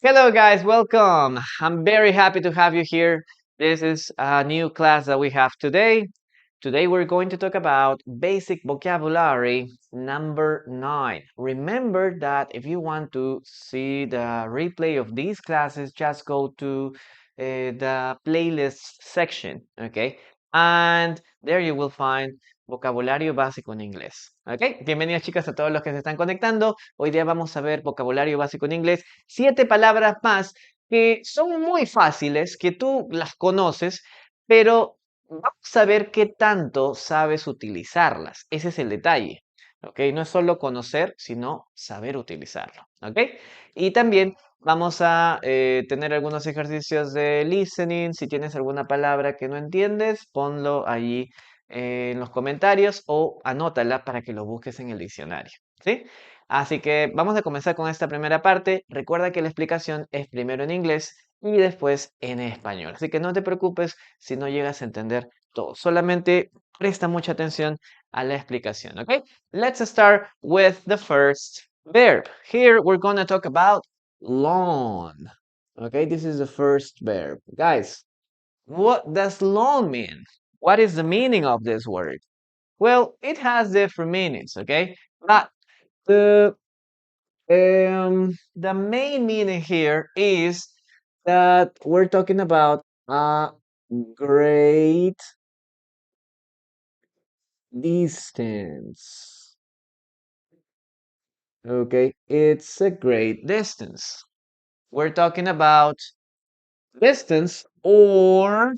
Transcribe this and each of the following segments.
Hello, guys, welcome. I'm very happy to have you here. This is a new class that we have today. Today, we're going to talk about basic vocabulary number 9. Remember that if you want to see the replay of these classes, just go to the playlist section, okay? And there you will find vocabulario básico en inglés, ¿ok? Bienvenidos, chicas, a todos los que se están conectando. Hoy día vamos a ver vocabulario básico en inglés, 7 palabras más que son muy fáciles, que tú las conoces, pero vamos a ver qué tanto sabes utilizarlas. Ese es el detalle, ¿ok? No es solo conocer, sino saber utilizarlo, ¿ok? Y también vamos a tener algunos ejercicios de listening. Si tienes alguna palabra que no entiendes, ponlo allí en los comentarios o anótala para que lo busques en el diccionario, ¿sí? Así que vamos a comenzar con esta primera parte. Recuerda que la explicación es primero en inglés y después en español. Así que no te preocupes si no llegas a entender todo. Solamente presta mucha atención a la explicación, ¿ok? Let's start with the first verb. Here we're going to talk about lawn. Okay, this is the first verb. Guys, what does lawn mean? What is the meaning of this word? Well, it has different meanings, okay? But the main meaning here is that we're talking about a great distance. Okay, it's a great distance. We're talking about distance or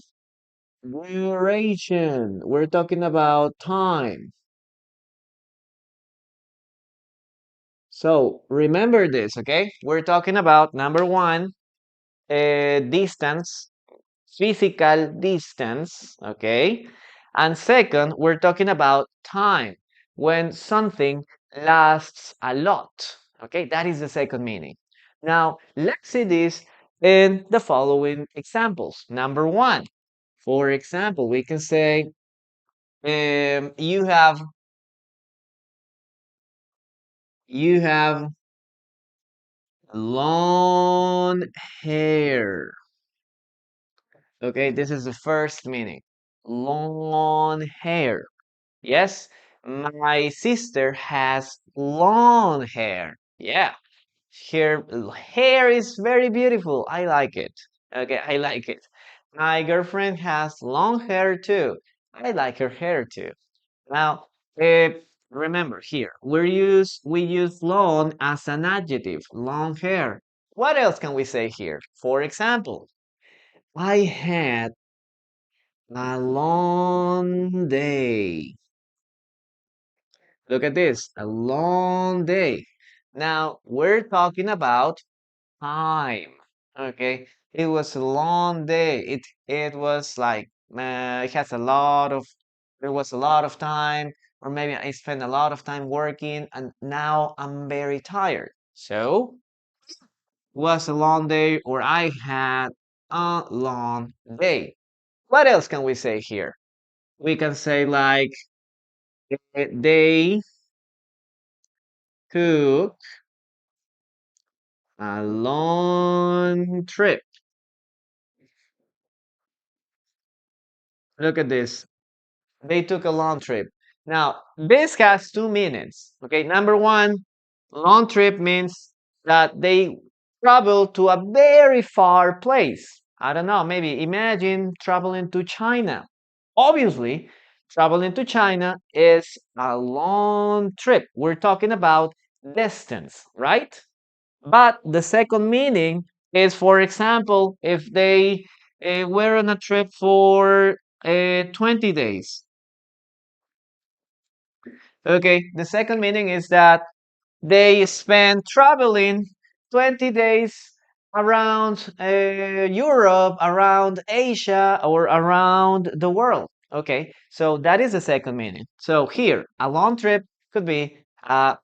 duration. We're talking about time. So remember this, okay? We're talking about number one, distance, physical distance, okay? And second, we're talking about time, when something lasts a lot, okay? That is the second meaning. Now, let's see this in the following examples. Number one, for example, we can say you have long hair. Okay, this is the first meaning. Long hair. Yes, my sister has long hair. Yeah, her hair is very beautiful. I like it. Okay, I like it. My girlfriend has long hair too. I like her hair too. Now, uh, remember here, we use long as an adjective, long hair. What else can we say here? For example, I had a long day. Look at this, a long day. Now, we're talking about time. Okay, it was a long day. It was like it has a lot of there was a lot of time, or maybe I spent a lot of time working, and now I'm very tired. So, was a long day, or I had a long day. What else can we say here? We can say like they took a long trip. Look at this. They took a long trip. Now, this has two meanings. Okay, number one, long trip means that they traveled to a very far place. I don't know, maybe imagine traveling to China. Obviously, traveling to China is a long trip. We're talking about distance, right? But the second meaning is, for example, if they were on a trip for 20 days. Okay, the second meaning is that they spend traveling 20 days around Europe, around Asia, or around the world. Okay, so that is the second meaning. So here, a long trip could be a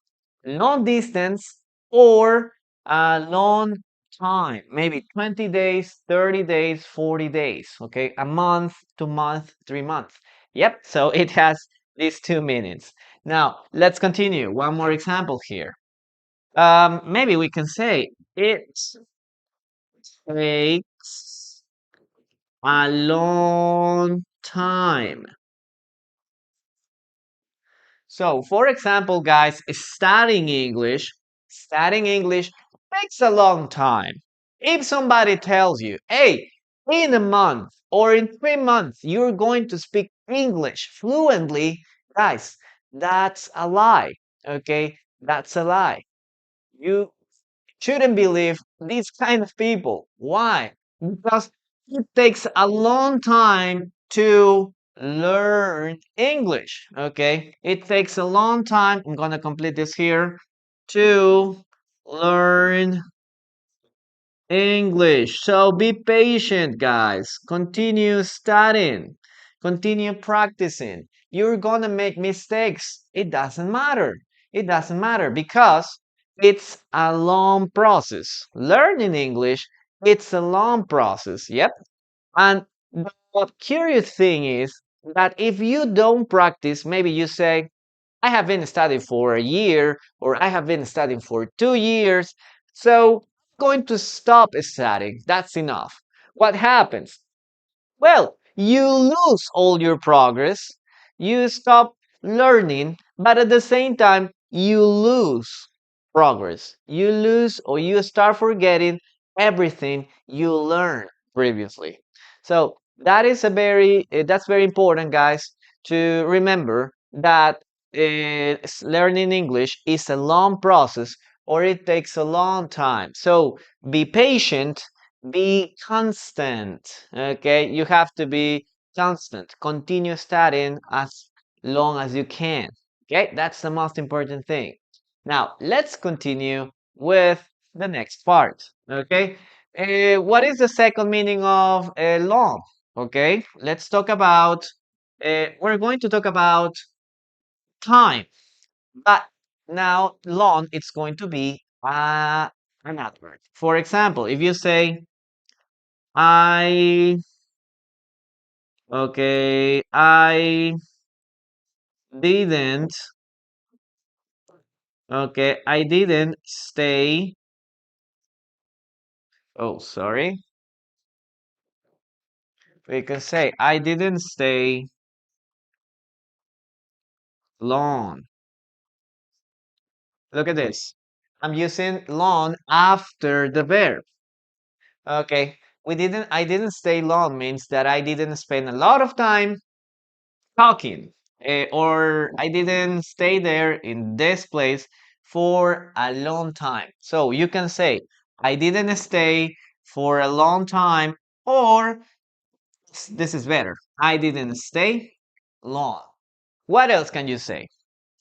long distance or a long time, maybe 20 days, 30 days, 40 days. Okay, a month, 2 months, 3 months. Yep, so it has these two meanings. Now, let's continue. One more example here. Maybe we can say it's takes a long time. So, for example, guys, studying English takes a long time. If somebody tells you, hey, in a month or in 3 months, you're going to speak English fluently, guys, that's a lie. Okay, that's a lie. You shouldn't believe these kind of people. Why? Because it takes a long time to learn English. Okay, it takes a long time. I'm gonna complete this here to learn English. So be patient, guys. Continue studying. Continue practicing. You're gonna make mistakes. It doesn't matter. It doesn't matter because it's a long process. Learning English, it's a long process. Yep. And the curious thing is that if you don't practice, maybe you say, I have been studying for a year or I have been studying for 2 years. So I'm going to stop studying. That's enough. What happens? Well, you lose all your progress. You stop learning, but at the same time, you lose progress. You lose or you start forgetting everything you learned previously. So that's very important, guys, to remember that learning English is a long process or it takes a long time. So be patient, be constant. Okay, you have to be constant. Continue studying as long as you can. Okay, that's the most important thing. Now, let's continue with the next part. Okay, what is the second meaning of long? Okay, let's talk about, we're going to talk about time, but now long, it's going to be an adverb. For example, if you say, I, okay, I didn't, okay, I didn't stay, oh, sorry. We can say, I didn't stay long. Look at this. I'm using long after the verb. Okay, I didn't stay long means that I didn't spend a lot of time talking, or I didn't stay there in this place for a long time. So you can say, I didn't stay for a long time, or this is better, I didn't stay long. What else can you say?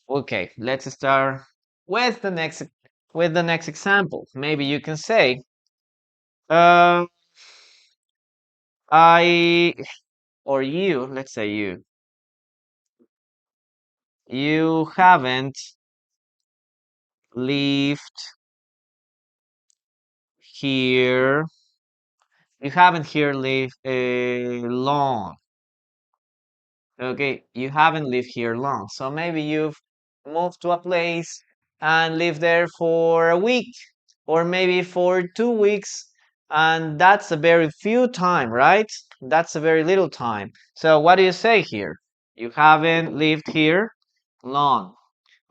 Okay, let's start with the next example. Maybe you can say, uh, I or you, let's say you haven't lived here. You haven't here lived long. Okay, you haven't lived here long. So maybe you've moved to a place and lived there for a week or maybe for 2 weeks. And that's a very few time, right? That's a very little time. So what do you say here? You haven't lived here long.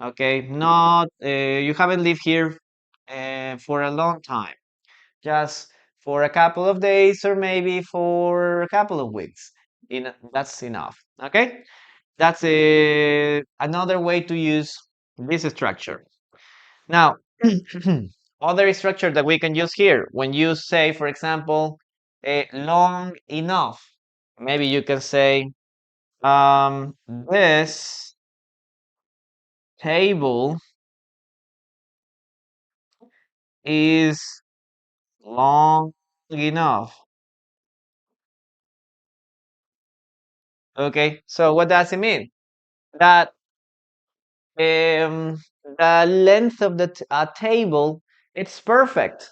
Okay, not you haven't lived here for a long time, just for a couple of days or maybe for a couple of weeks. That's enough. Okay, that's another way to use this structure. Now, other structure that we can use here when you say, for example, long enough. Maybe you can say, this table is long enough. Okay, so what does it mean? That the length of the table, it's perfect,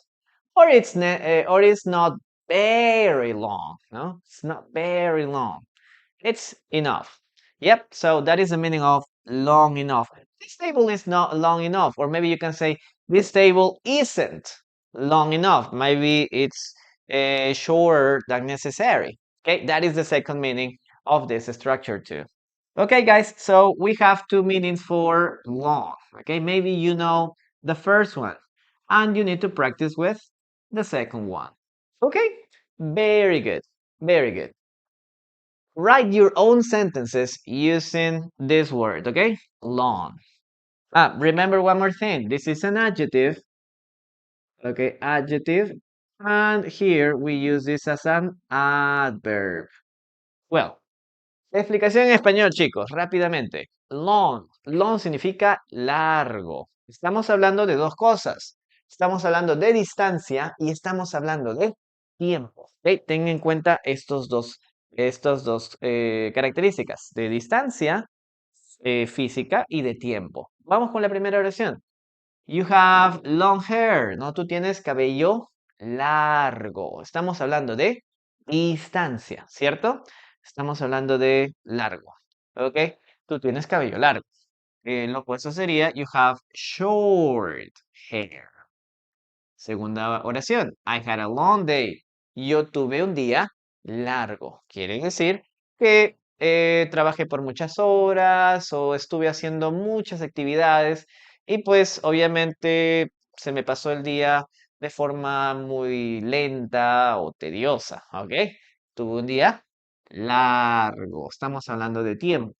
or or it's not very long. No, it's not very long. It's enough. Yep. So that is the meaning of long enough. This table is not long enough, or maybe you can say this table isn't long enough. Maybe it's shorter than necessary. Okay, that is the second meaning of this structure too. Okay, guys, so we have two meanings for long. Okay, maybe you know the first one, and you need to practice with the second one. Okay, very good, very good. Write your own sentences using this word, okay? Long. Remember one more thing. This is an adjective, okay? Adjective. And here we use this as an adverb. Well, explicación en español, chicos, rápidamente. Long. Long significa largo. Estamos hablando de dos cosas. Estamos hablando de distancia y estamos hablando de tiempo. ¿Ok? Ten en cuenta estas dos características de distancia física y de tiempo. Vamos con la primera oración. You have long hair. No, tú tienes cabello largo. Estamos hablando de distancia, ¿cierto? Estamos hablando de largo. ¿Ok? Tú tienes cabello largo. Lo opuesto sería you have short hair. Segunda oración. I had a long day. Yo tuve un día largo. Quiere decir que trabajé por muchas horas o estuve haciendo muchas actividades y pues obviamente se me pasó el día de forma muy lenta o tediosa, ¿ok? Tuve un día largo. Estamos hablando de tiempo.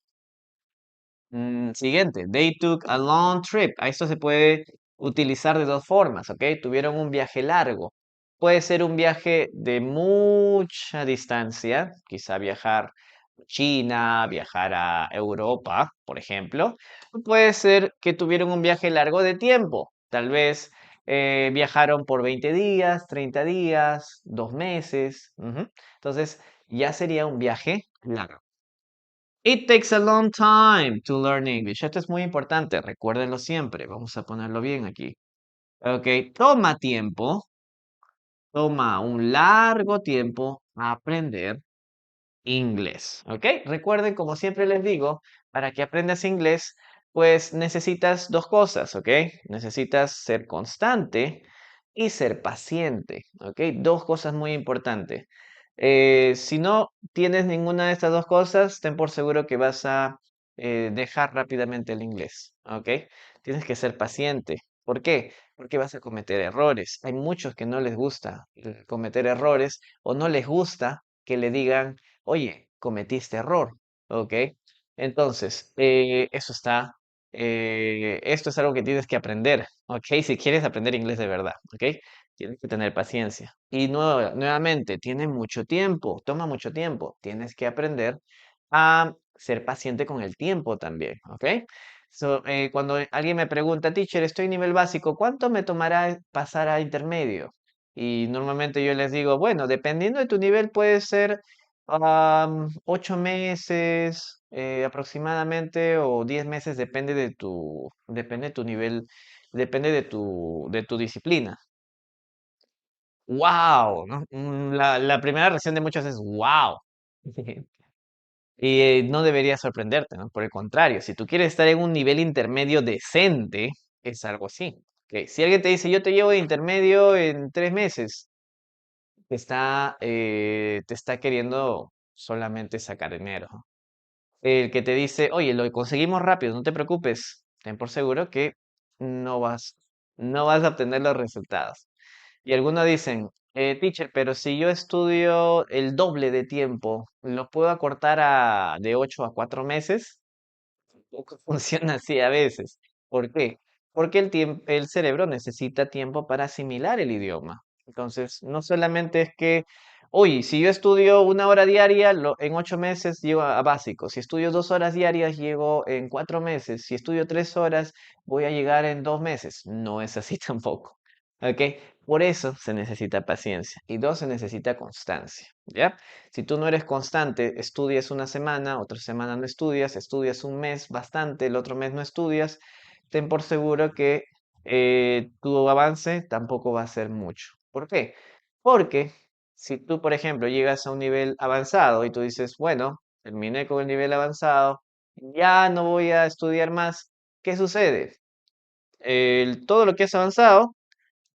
Siguiente, they took a long trip. A esto se puede utilizar de dos formas, ¿ok? Tuvieron un viaje largo. Puede ser un viaje de mucha distancia, quizá viajar a China, viajar a Europa, por ejemplo. O puede ser que tuvieron un viaje largo de tiempo. Tal vez viajaron por 20 días, 30 días, 2 meses. Entonces, ya sería un viaje largo. It takes a long time to learn English. Esto es muy importante, recuérdenlo siempre. Vamos a ponerlo bien aquí. Ok, toma un largo tiempo aprender inglés. ¿Ok? Recuerden, como siempre les digo, para que aprendas inglés, pues necesitas dos cosas, ¿ok? Necesitas ser constante y ser paciente, ¿ok? Dos cosas muy importantes. Si no tienes ninguna de estas dos cosas, ten por seguro que vas a dejar rápidamente el inglés, ¿ok? Tienes que ser paciente. ¿Por qué? Porque vas a cometer errores. Hay muchos que no les gusta cometer errores o no les gusta que le digan, oye, cometiste error, ¿ok? Entonces, esto es algo que tienes que aprender, ¿ok? Si quieres aprender inglés de verdad, ¿ok? Tienes que tener paciencia. Y nuevamente, tiene mucho tiempo, toma mucho tiempo. Tienes que aprender a ser paciente con el tiempo también, ¿ok? Cuando alguien me pregunta, teacher, estoy en nivel básico, ¿cuánto me tomará pasar a intermedio? Y normalmente yo les digo, bueno, dependiendo de tu nivel puede ser 8 meses aproximadamente o 10 meses, depende de tu nivel, depende de tu disciplina. ¡Wow! ¿No? La primera reacción de muchos es ¡wow! Y no debería sorprenderte, ¿no? Por el contrario, si tú quieres estar en un nivel intermedio decente, es algo así. Ok, si alguien te dice, yo te llevo de intermedio en 3 meses, te está queriendo solamente sacar dinero. El que te dice, oye, lo conseguimos rápido, no te preocupes, ten por seguro que no vas, no vas a obtener los resultados. Y algunos dicen, teacher, pero si yo estudio el doble de tiempo, ¿lo puedo acortar de 8 a 4 meses? Tampoco funciona así a veces. ¿Por qué? Porque el cerebro necesita tiempo para asimilar el idioma. Entonces, no solamente es que, oye, si yo estudio 1 hora diaria, en 8 meses llego a básico. Si estudio 2 horas diarias, llego en 4 meses. Si estudio 3 horas, voy a llegar en 2 meses. No es así tampoco. ¿Ok? Por eso se necesita paciencia. Y dos, se necesita constancia. ¿Ya? Si tú no eres constante, estudias una semana, otra semana no estudias, estudias un mes bastante, el otro mes no estudias, ten por seguro que tu avance tampoco va a ser mucho. ¿Por qué? Porque si tú, por ejemplo, llegas a un nivel avanzado y tú dices, bueno, terminé con el nivel avanzado, ya no voy a estudiar más, ¿qué sucede? Todo lo que has avanzado,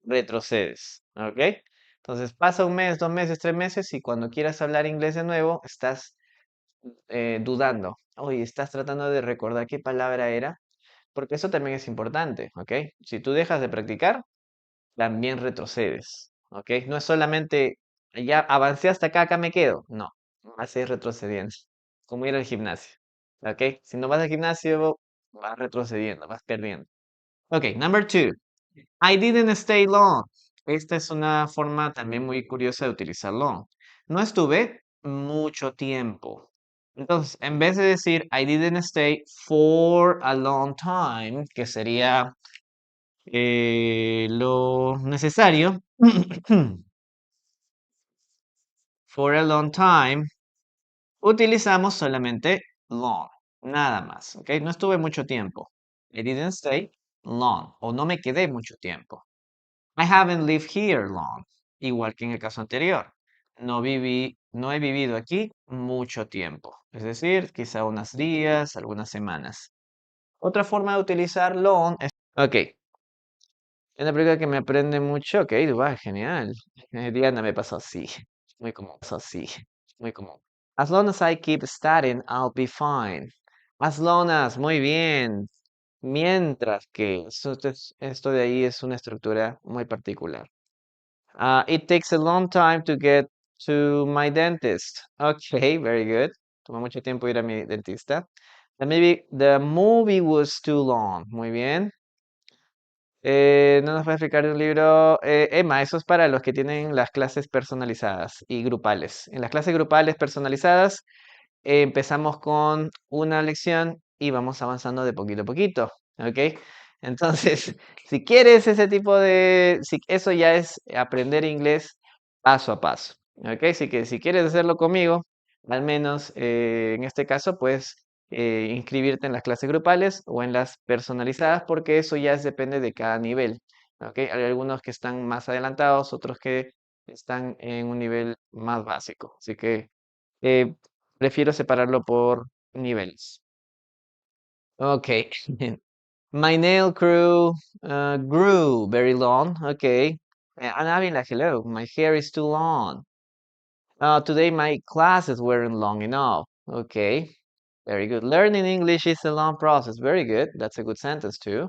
retrocedes, ¿ok? Entonces pasa un mes, 2 meses, 3 meses y cuando quieras hablar inglés de nuevo, estás dudando. Oye, estás tratando de recordar qué palabra era, porque eso también es importante, ¿ok? Si tú dejas de practicar, también retrocedes, ¿ok? No es solamente, ya avancé hasta acá, acá me quedo. No, vas a ir retrocediendo, como ir al gimnasio, ¿ok? Si no vas al gimnasio, vas retrocediendo, vas perdiendo. Ok, number two. I didn't stay long. Esta es una forma también muy curiosa de utilizar long. No estuve mucho tiempo. Entonces, en vez de decir I didn't stay for a long time, que sería lo necesario, for a long time, utilizamos solamente long, nada más, ¿ok? No estuve mucho tiempo. I didn't stay long, o no me quedé mucho tiempo. I haven't lived here long, igual que en el caso anterior. No he vivido aquí mucho tiempo, es decir, quizá unos días, algunas semanas. Otra forma de utilizar long es, ok, es una película que me aprende mucho, ok, Dubái, genial. Diana me pasó así, muy común, pasó así, muy común. As long as I keep studying, I'll be fine. As long as, muy bien. Mientras que, esto de ahí es una estructura muy particular. It takes a long time to get to my dentist. Okay, very good. Toma mucho tiempo ir a mi dentista. The movie was too long. Muy bien. No nos puede explicar de un libro. Emma, eso es para los que tienen las clases personalizadas y grupales. En las clases grupales personalizadas, empezamos con una lección y vamos avanzando de poquito a poquito, ¿ok? Entonces, si quieres ese tipo de, si eso ya es aprender inglés paso a paso, ¿ok? Así que si quieres hacerlo conmigo, al menos en este caso, puedes inscribirte en las clases grupales o en las personalizadas, porque eso ya depende de cada nivel, ¿ok? Hay algunos que están más adelantados, otros que están en un nivel más básico, así que eh, prefiero separarlo por niveles. Okay. My nail grew very long. Okay. I'm having like, hello, my hair is too long. Today my classes weren't long enough. Okay. Very good. Learning English is a long process. Very good. That's a good sentence too.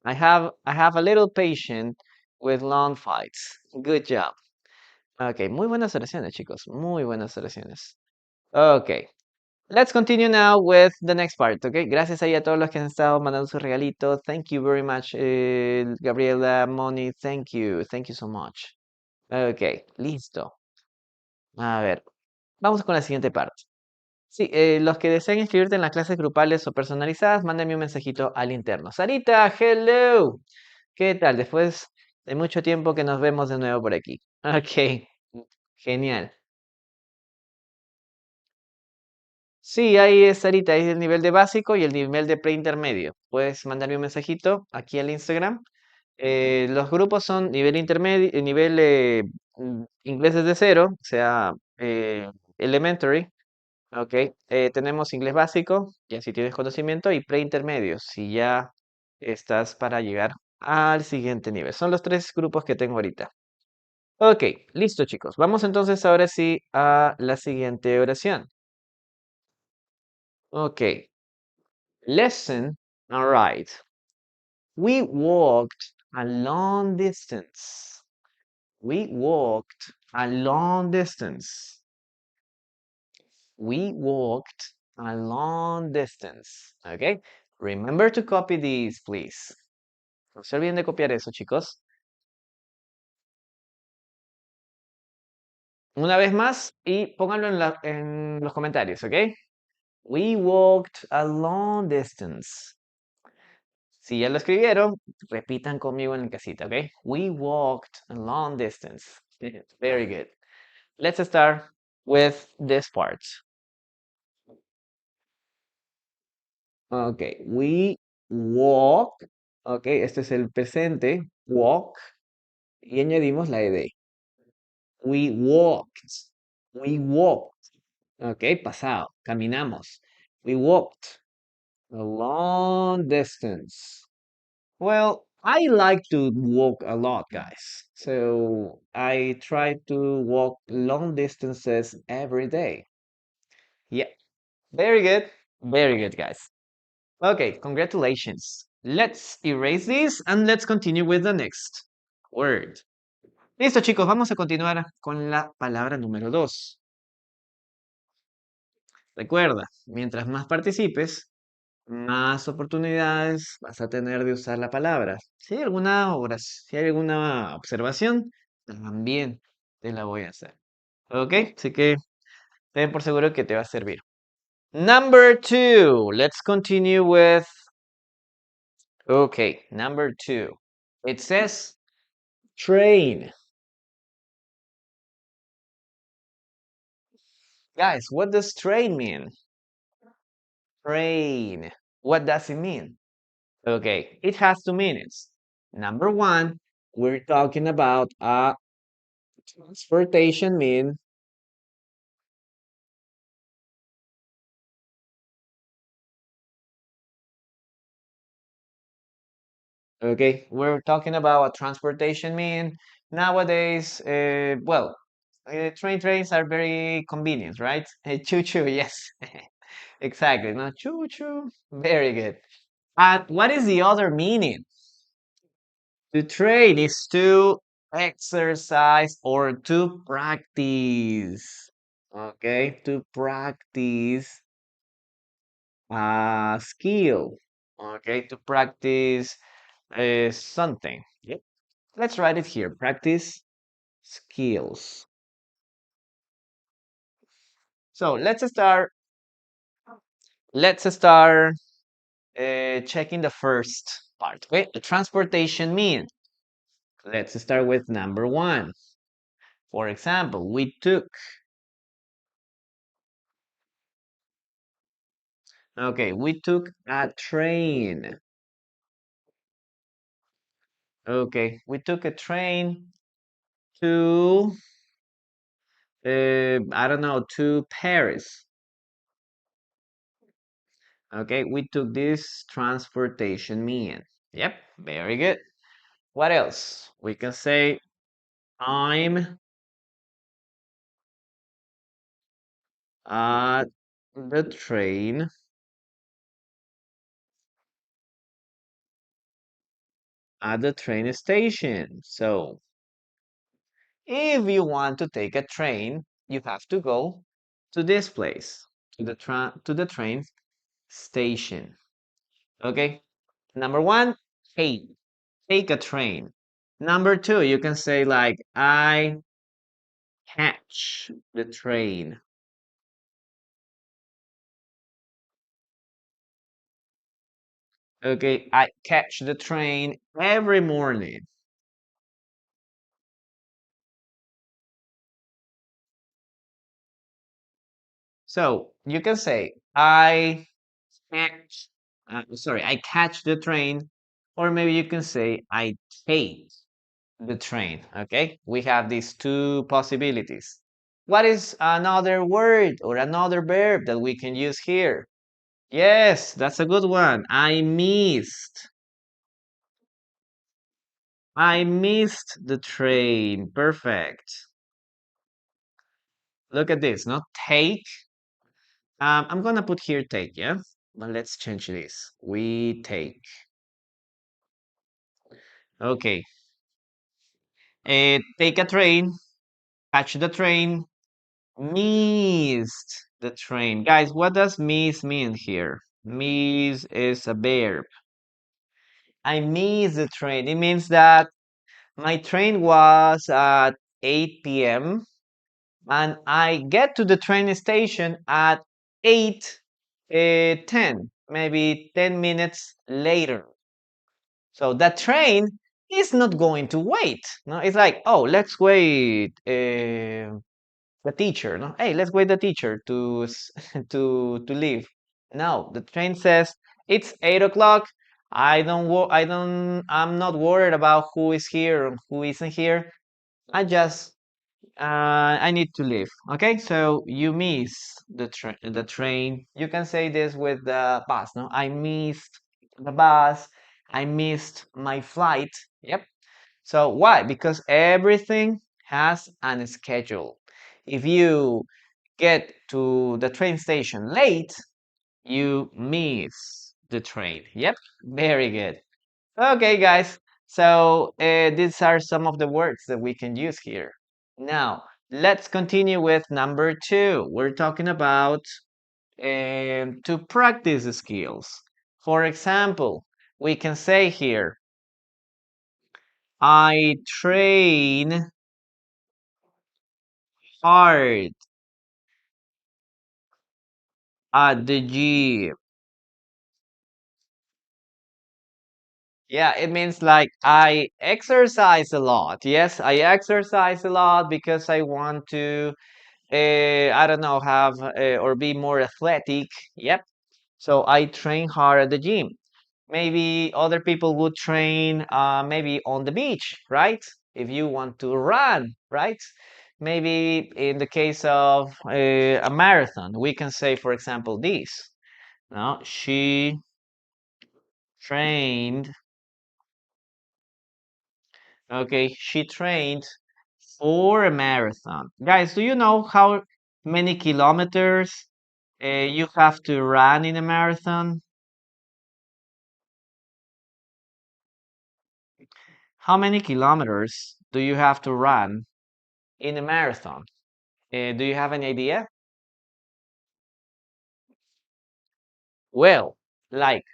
I have a little patience with long fights. Good job. Okay, muy buenas oraciones, chicos. Muy buenas oraciones. Okay. Let's continue now with the next part, okay? Gracias ahí a todos los que han estado mandando sus regalitos. Thank you very much, Gabriela, Moni. Thank you. Thank you so much. Okay, listo. A ver, vamos con la siguiente parte. Sí, los que deseen inscribirte en las clases grupales o personalizadas, mándenme un mensajito al interno. Sarita, hello. ¿Qué tal? Después de mucho tiempo que nos vemos de nuevo por aquí. Ok, genial. Sí, ahí es, Sarita, ahí es el nivel de básico y el nivel de preintermedio. Puedes mandarme un mensajito aquí al Instagram. Los grupos son nivel intermedio, nivel inglés desde cero, o sea, elementary, ok. Tenemos inglés básico, ya si tienes conocimiento, y preintermedio, si ya estás para llegar al siguiente nivel. Son los tres grupos que tengo ahorita. Ok, listo chicos. Vamos entonces ahora sí a la siguiente oración. Ok. Lesson, all right. We walked a long distance. We walked a long distance. We walked a long distance. Okay? Remember to copy these, please. No se olviden de copiar eso, chicos. Una vez más y pónganlo en los comentarios, ¿ok? We walked a long distance. Si ya lo escribieron, repitan conmigo en casita, ¿ok? We walked a long distance. Very good. Let's start with this part. Okay, we walk. Ok, este es el presente, walk, y añadimos la ed. We walked. We walked. Ok, pasado, caminamos. We walked a long distance. Well, I like to walk a lot, guys. So I try to walk long distances every day. Yeah, very good. Very good, guys. Okay, congratulations. Let's erase this and let's continue with the next word. Listo, chicos, vamos a continuar con la palabra número 2. Recuerda, mientras más participes, más oportunidades vas a tener de usar la palabra. Si hay alguna observación, también te la voy a hacer. ¿Ok? Así que ten por seguro que te va a servir. Number 2. Let's continue with. Okay, number 2. It says train. Guys, what does train mean? Train. What does it mean? Okay, it has two meanings. Number one, we're talking about a transportation mean. Okay, we're talking about a transportation mean. Nowadays, trains are very convenient, right? Choo choo, yes, exactly. No, choo choo, very good. What is the other meaning? To train is to exercise or to practice. Okay, to practice a skill. Okay, to practice something. Yep. Let's write it here. Practice skills. So let's start. Checking the first part. Okay, the transportation mean. Let's start with number one. For example, we took. Okay, we took a train. Okay, we took a train to, I don't know, to Paris. Okay, we took this transportation mean. Yep, very good. What else? We can say, I'm at the train at the train station. So, if you want to take a train, you have to go to this place, to the train station. Okay? Number one, take a train. Number two, you can say like I catch the train. Okay, I catch the train every morning. So you can say catch, I catch the train, or maybe you can say I take the train. Okay, we have these two possibilities. What is another word or another verb that we can use here? Yes, that's a good one. I missed. I missed the train. Perfect. Look at this, not take. I'm gonna put here take, yeah? But let's change this. We take. Okay. Take a train, catch the train, missed the train. Guys, what does miss mean here? Miss is a verb. I missed the train. It means that my train was at 8 p.m. and I get to the train station at 8:10, maybe 10 minutes later. So that train is not going to wait. No, it's like, oh, let's wait the teacher. No, hey, let's wait the teacher to leave. No, the train says it's 8 o'clock. I'm not worried about who is here or who isn't here. I need to leave. Okay, so you miss the train. You can say this with the bus. No, I missed the bus. I missed my flight. Yep. So why? Because everything has a schedule. If you get to the train station late, you miss the train. Yep, very good. Okay, guys. So these are some of the words that we can use here. Now, let's continue with number two. We're talking about to practice the skills. For example, we can say here, I train hard at the gym. Yeah, it means like I exercise a lot. Yes, I exercise a lot because I want to, I don't know, have or be more athletic. Yep. So I train hard at the gym. Maybe other people would train maybe on the beach, right? If you want to run, right? Maybe in the case of a marathon, we can say, for example, this. No, she trained. Okay, she trained for a marathon. Guys, do you know how many kilometers you have to run in a marathon? How many kilometers do you have to run in a marathon? Do you have any idea? Well, like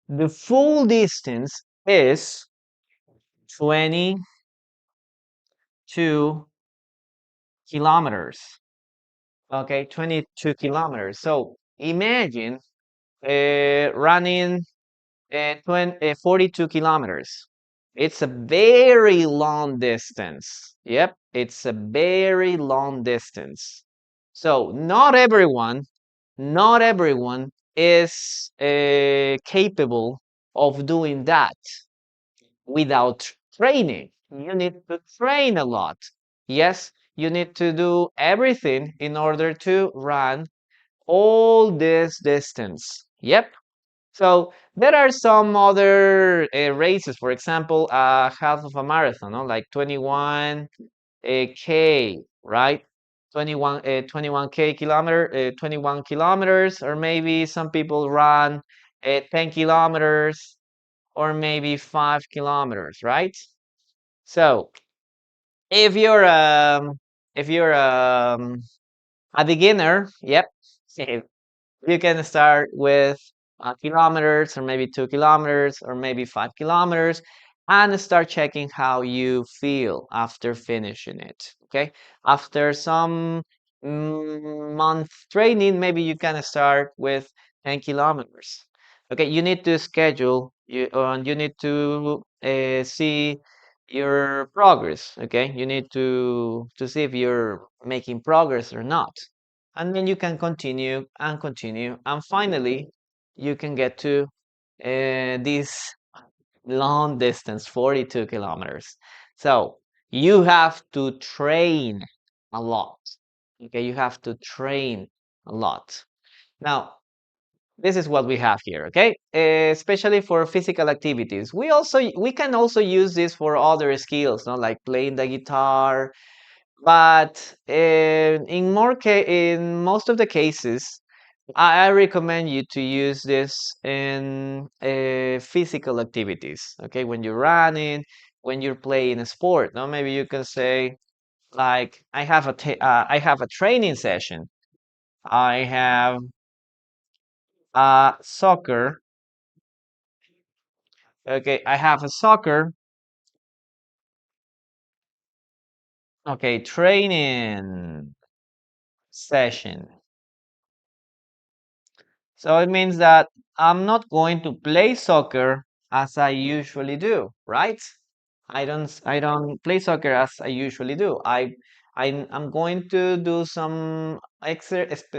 the full distance is 22 kilometers. Okay, 22 kilometers. So imagine running 42 kilometers. It's a very long distance. Yep, it's a very long distance. So not everyone is capable of doing that without training. You need to train a lot. Yes, you need to do everything in order to run all this distance. Yep. So there are some other races, for example, half of a marathon, no? Like 21 K, right? 21K 21 kilometers, or maybe some people run 10 kilometers, or maybe 5 kilometers, right? So if you're a beginner, yep, you can start with kilometers, or maybe 2 kilometers, or maybe 5 kilometers, and start checking how you feel after finishing it. Okay, after some month training, maybe you can start with 10 kilometers. Okay, you need to schedule you need to see your progress. Okay, you need to see if you're making progress or not, and then you can continue and continue, and finally you can get to this long distance, 42 kilometers. So you have to train a lot. Okay, you have to train a lot. Now, this is what we have here. Okay, especially for physical activities. We can also use this for other skills, not like playing the guitar, but in most of the cases, I recommend you to use this in physical activities. Okay, when you're running, when you're playing a sport. No, maybe you can say like, I have a training session. I have soccer. Okay, I have a soccer. Okay, training session. So it means that I'm not going to play soccer as I usually do, right? I don't play soccer as I usually do. I'm going to do some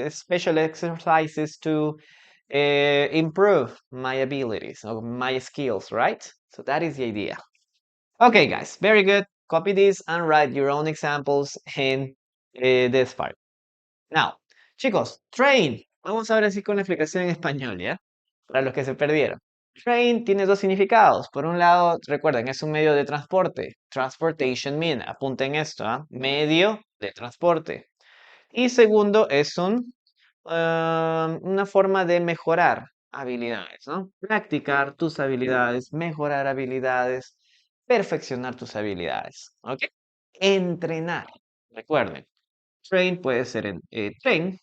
special exercises to improve my abilities or my skills, right? So that is the idea. Okay, guys, very good. Copy this and write your own examples in this part. Now, chicos, train. Vamos ahora sí con la explicación en español, ¿ya? Para los que se perdieron. Train tiene dos significados. Por un lado, recuerden, es un medio de transporte. Transportation mean, apunten esto, ¿ah? Medio de transporte. Y segundo, es una forma de mejorar habilidades, ¿no? Practicar tus habilidades, mejorar habilidades, perfeccionar tus habilidades, ¿ok? Entrenar. Recuerden, train puede ser train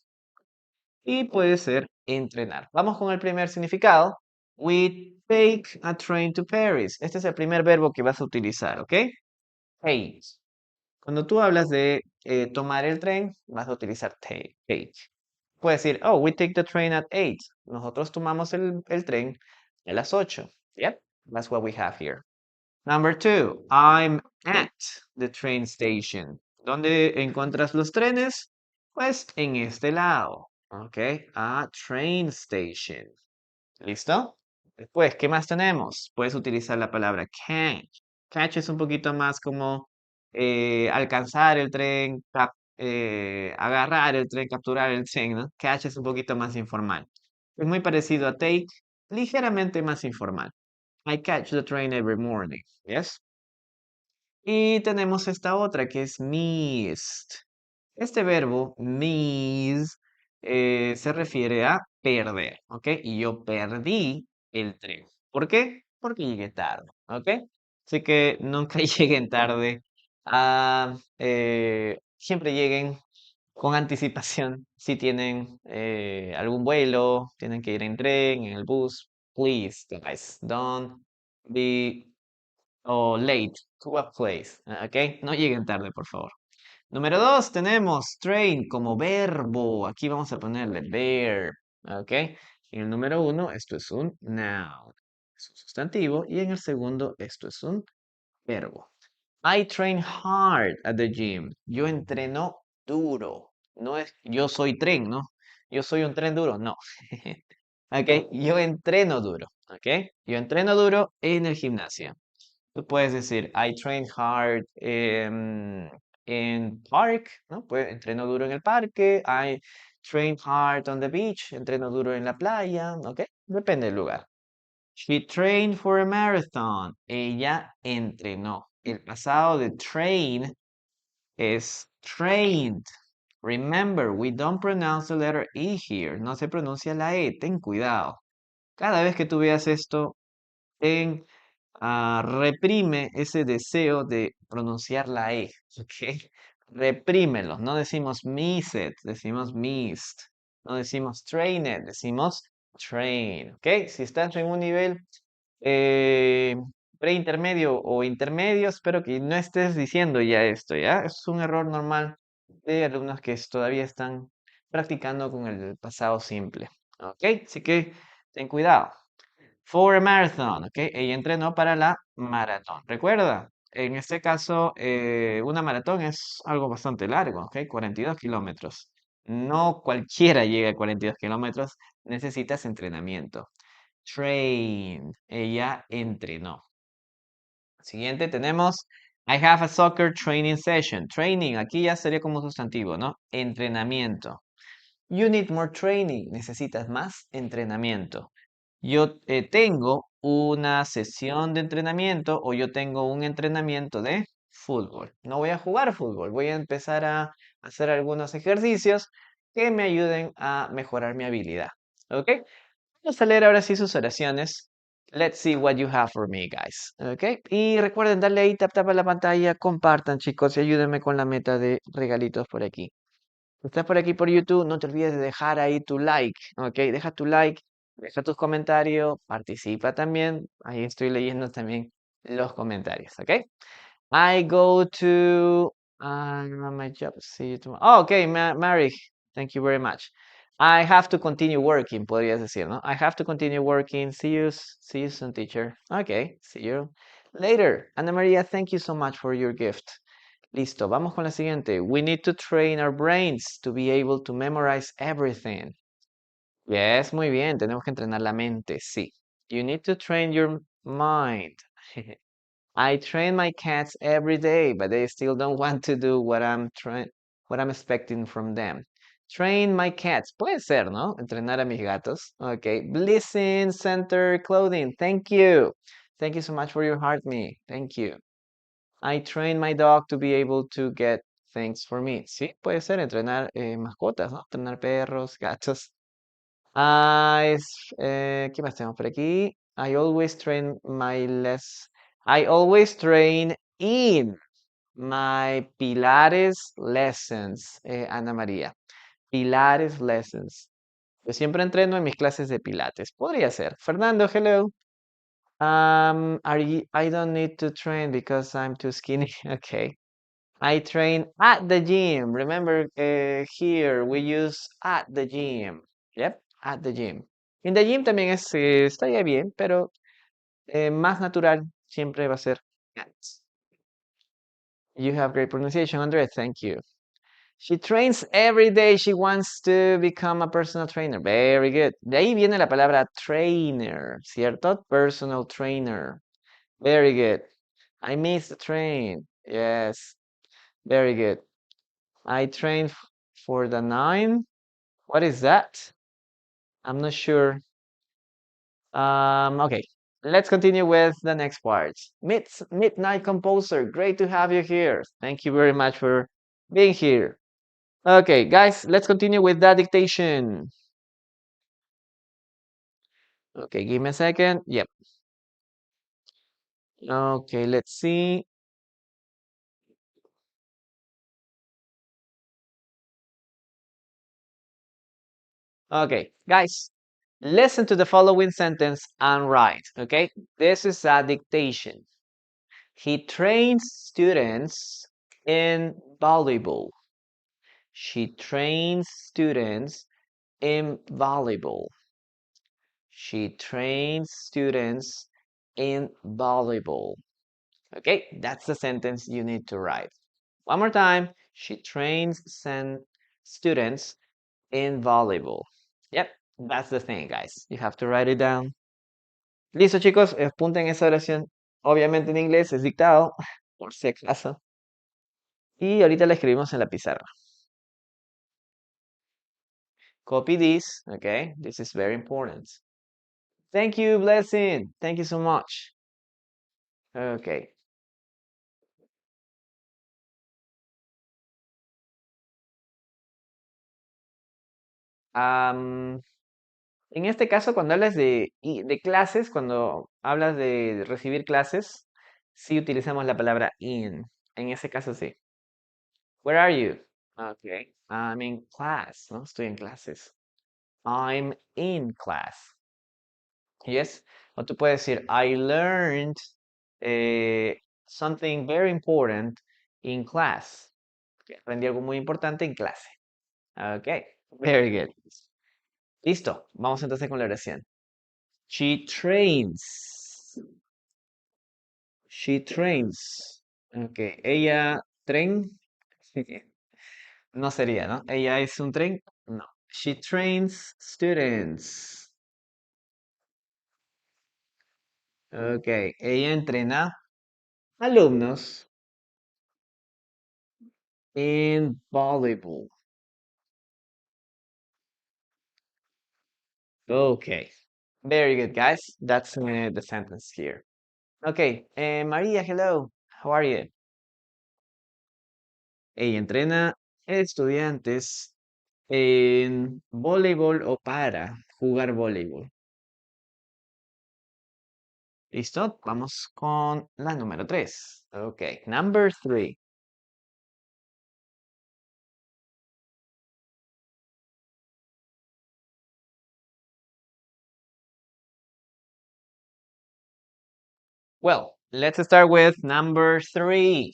y puede ser entrenar. Vamos con el primer significado. We take a train to Paris. Este es el primer verbo que vas a utilizar, ¿ok? Take. Cuando tú hablas de tomar el tren, vas a utilizar take. Puedes decir, oh, we take the train at 8. Nosotros tomamos el tren a las 8. Yep, that's what we have here. Number 2, I'm at the train station. ¿Dónde encuentras los trenes? Pues en este lado. Ok, a train station. ¿Listo? Después, ¿qué más tenemos? Puedes utilizar la palabra catch. Catch es un poquito más como alcanzar el tren, agarrar el tren, capturar el tren, ¿no? Catch es un poquito más informal. Es muy parecido a take, ligeramente más informal. I catch the train every morning. Yes. Y tenemos esta otra que es missed. Este verbo, miss, se refiere a perder, ¿ok? Y yo perdí el tren. ¿Por qué? Porque llegué tarde, ¿ok? Así que nunca lleguen tarde. Siempre lleguen con anticipación si tienen algún vuelo, tienen que ir en tren, en el bus. Please, guys, don't be late to a place, ¿ok? No lleguen tarde, por favor. Número 2 tenemos train como verbo. Aquí vamos a ponerle verb, ¿ok? En el número 1 esto es un noun, es un sustantivo. Y en el segundo esto es un verbo. I train hard at the gym. Yo entreno duro. No es yo soy tren, ¿no? Yo soy un tren duro, no. ¿Ok? Yo entreno duro, ¿ok? Yo entreno duro en el gimnasio. Tú puedes decir, I train hard en park, ¿no? Pues entreno duro en el parque. I train hard on the beach. Entreno duro en la playa, ¿ok? Depende del lugar. She trained for a marathon. Ella entrenó. El pasado de train es trained. Remember, we don't pronounce the letter E here. No se pronuncia la E. Ten cuidado. Cada vez que tú veas esto, ten reprime ese deseo de pronunciar la E, ¿ok? Reprímelo. No decimos missed, decimos missed. No decimos trained, decimos train, ¿ok? Si estás en un nivel eh, preintermedio o intermedio, espero que no estés diciendo ya esto, ¿ya? Es un error normal de alumnos que todavía están practicando con el pasado simple, ¿ok? Así que ten cuidado. For a marathon, ¿ok? Ella entrenó para la maratón. Recuerda, en este caso, una maratón es algo bastante largo, ¿ok? 42 kilómetros. No cualquiera llega a 42 kilómetros, necesitas entrenamiento. Train, ella entrenó. Siguiente tenemos, I have a soccer training session. Training, aquí ya sería como sustantivo, ¿no? Entrenamiento. You need more training, necesitas más entrenamiento. Yo tengo una sesión de entrenamiento o yo tengo un entrenamiento de fútbol. No voy a jugar fútbol, voy a empezar a hacer algunos ejercicios que me ayuden a mejorar mi habilidad. ¿Ok? Vamos a leer ahora sí sus oraciones. Let's see what you have for me, guys. ¿Ok? Y recuerden darle ahí tap tap a la pantalla, compartan chicos y ayúdenme con la meta de regalitos por aquí. Si estás por aquí por YouTube, no te olvides de dejar ahí tu like, ¿ok? Deja tu like, deja tus comentarios, participa también. Ahí estoy leyendo también los comentarios, ¿ok? I go to my job. See you tomorrow. Oh, okay, Mary, thank you very much. I have to continue working, podrías decir, ¿no? I have to continue working. See you soon, teacher. Okay, see you later. Ana María, thank you so much for your gift. Listo, vamos con la siguiente. We need to train our brains to be able to memorize everything. Yes, muy bien. Tenemos que entrenar la mente, sí. You need to train your mind. I train my cats every day, but they still don't want to do what I'm expecting from them. Train my cats. Puede ser, ¿no? Entrenar a mis gatos. Okay. Listen Center Clothing. Thank you. Thank you so much for your heart, me. Thank you. I train my dog to be able to get things for me. Sí, puede ser entrenar mascotas, ¿no? Entrenar perros, gatos. ¿Qué más tenemos por aquí? I always train in my Pilates lessons, Ana María. Pilates lessons. Yo siempre entreno en mis clases de Pilates. Podría ser. Fernando, hello. I don't need to train because I'm too skinny. Okay. I train at the gym. Remember, here we use at the gym. Yep, at the gym. In the gym también estaría bien, pero más natural siempre va a ser at. You have great pronunciation, Andre. Thank you. She trains every day. She wants to become a personal trainer. Very good. De ahí viene la palabra trainer, ¿cierto? Personal trainer. Very good. I miss the train. Yes. Very good. I train for the 9. What is that? I'm not sure. Okay. Let's continue with the next part. Midnight Composer. Great to have you here. Thank you very much for being here. Okay, guys, let's continue with that dictation. Okay, give me a second. Yep. Okay, let's see. Okay, guys, listen to the following sentence and write. Okay, this is a dictation. He trains students in volleyball. She trains students in volleyball. She trains students in volleyball. Okay, that's the sentence you need to write. One more time. She trains students in volleyball. Yep, that's the thing, guys. You have to write it down. Listo, chicos, apunten esa oración. Obviamente en inglés es dictado, por si acaso. Y ahorita la escribimos en la pizarra. Copy this, okay? This is very important. Thank you, Blessing. Thank you so much. Okay. En este caso, cuando hablas de clases, cuando hablas de recibir clases, sí utilizamos la palabra in. En ese caso, sí. Where are you? Okay. I'm in class, ¿no? Estoy en clases. I'm in class. Yes. O tú puedes decir, I learned something very important in class. Okay, aprendí algo muy importante en clase. Okay. Very good. Listo. Vamos entonces con la oración. She trains. She trains. Okay. Ella tren. No sería, ¿no? Ella es un tren. No. She trains students. Okay. Ella entrena alumnos in volleyball. Okay. Very good, guys. That's the sentence here. Okay. Maria, hello. How are you? Ella entrena estudiantes en voleibol o para jugar voleibol. ¿Listo? Vamos con la número 3. Okay. Number 3. Well, let's start with number 3.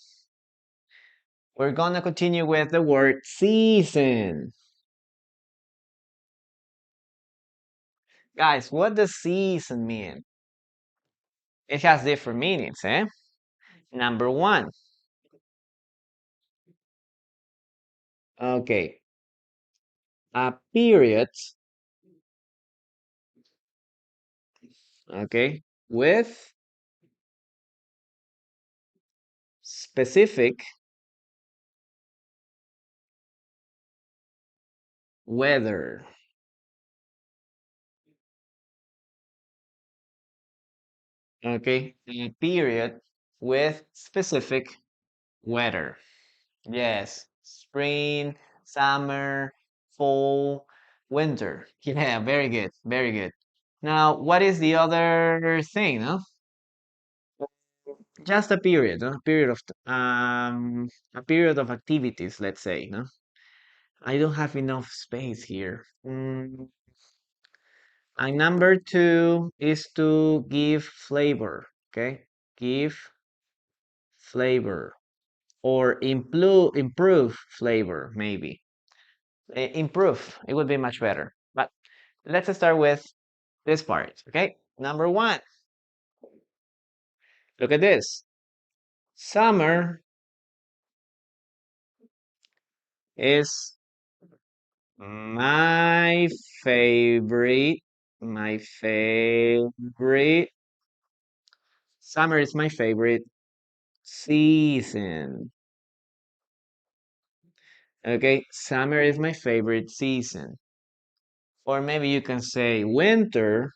We're gonna continue with the word season. Guys, what does season mean? It has different meanings, eh? Number 1. Okay. A period, okay, with specific weather. Okay, a period with specific weather. Yes, spring, summer, fall, winter. Yeah, very good, very good. Now, what is the other thing, no? Just a period, no? A period of activities, let's say, no? I don't have enough space here. And number two is to give flavor, okay? Give flavor or improve flavor, maybe. Improve, it would be much better. But let's start with this part, okay? Number one, look at this. Summer is my favorite, my favorite. Summer is my favorite season. Okay, summer is my favorite season. Or maybe you can say winter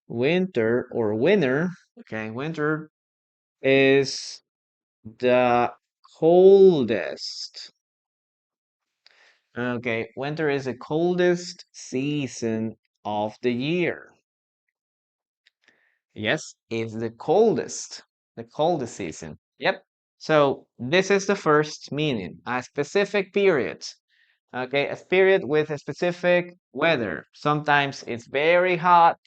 or winter. Okay, winter is the coldest. Okay, winter is the coldest season of the year. Yes, it's the coldest season. Yep. So this is the first meaning, a specific period. Okay, a period with a specific weather. Sometimes it's very hot,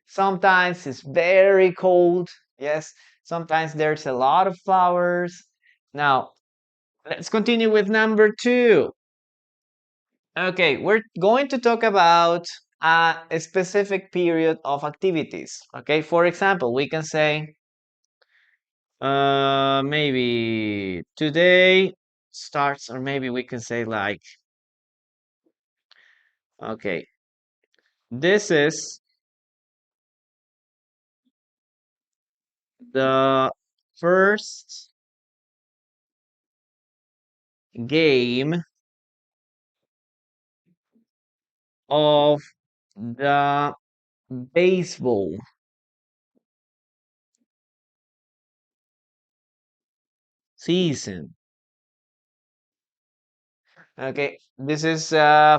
sometimes it's very cold. Yes, sometimes there's a lot of flowers. Now, let's continue with number two. Okay, we're going to talk about a specific period of activities. Okay, for example, we can say maybe today starts, or maybe we can say like, okay, this is the first game of the baseball season. Okay, this is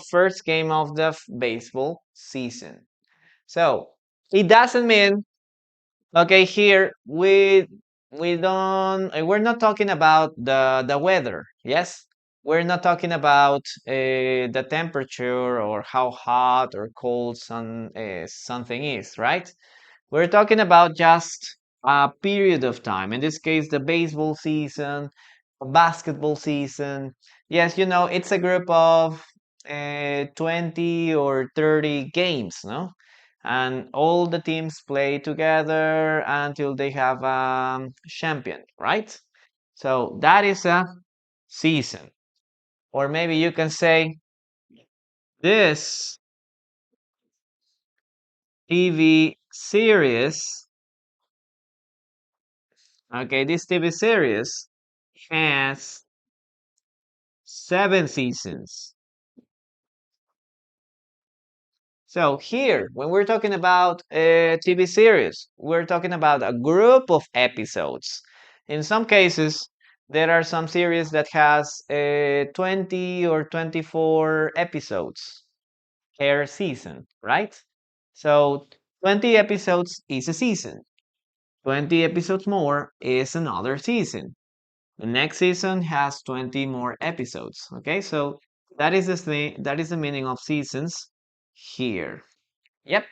first game of the baseball season. So it doesn't mean, okay, here we don't we're not talking about the weather. Yes, we're not talking about the temperature or how hot or cold something is, right? We're talking about just a period of time. In this case, the baseball season, basketball season. Yes, it's a group of 20 or 30 games, no? And all the teams play together until they have a champion, right? So that is a season. Or maybe you can say this TV series, okay, this TV series has 7 seasons. So here, when we're talking about a TV series, we're talking about a group of episodes. In some cases, there are some series that has 20 or 24 episodes per season, right? So 20 episodes is a season. 20 episodes more is another season. The next season has 20 more episodes. Okay, so that is the thing, that is the meaning of seasons here. Yep.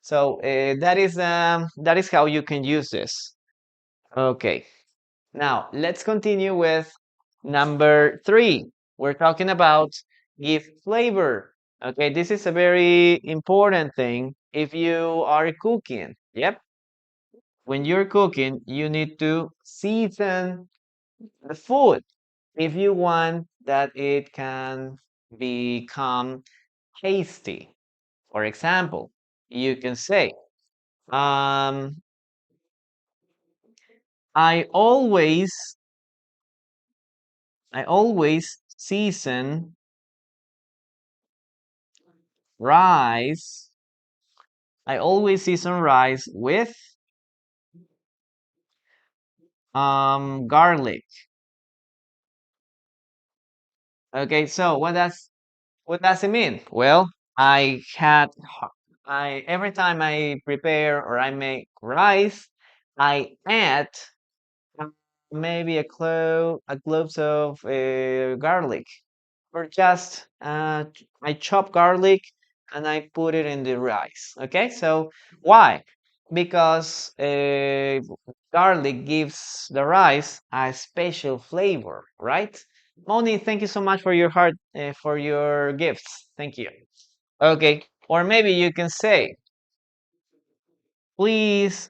So that is how you can use this. Okay. Now let's continue with number three. We're talking about give flavor. Okay, this is a very important thing if you are cooking. Yep. When you're cooking, you need to season the food if you want that it can become tasty. For example, you can say, um, I always season rice. I always season rice with garlic. Okay, so what does it mean? Well, I every time I prepare or I make rice, I add uh, maybe a cloves of garlic, or just I chop garlic and I put it in the rice. Okay, so why? Because garlic gives the rice a special flavor, right? Moni, thank you so much for your heart, for your gifts. Thank you. Okay, or maybe you can say, please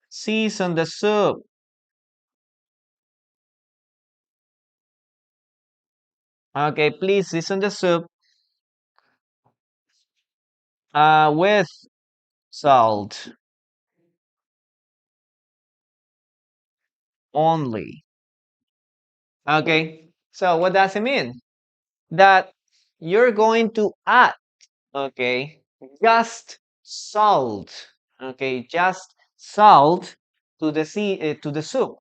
season the soup. Okay, please season the soup with salt only. Okay, so what does it mean? That you're going to add, okay, just salt, okay, just salt to the soup.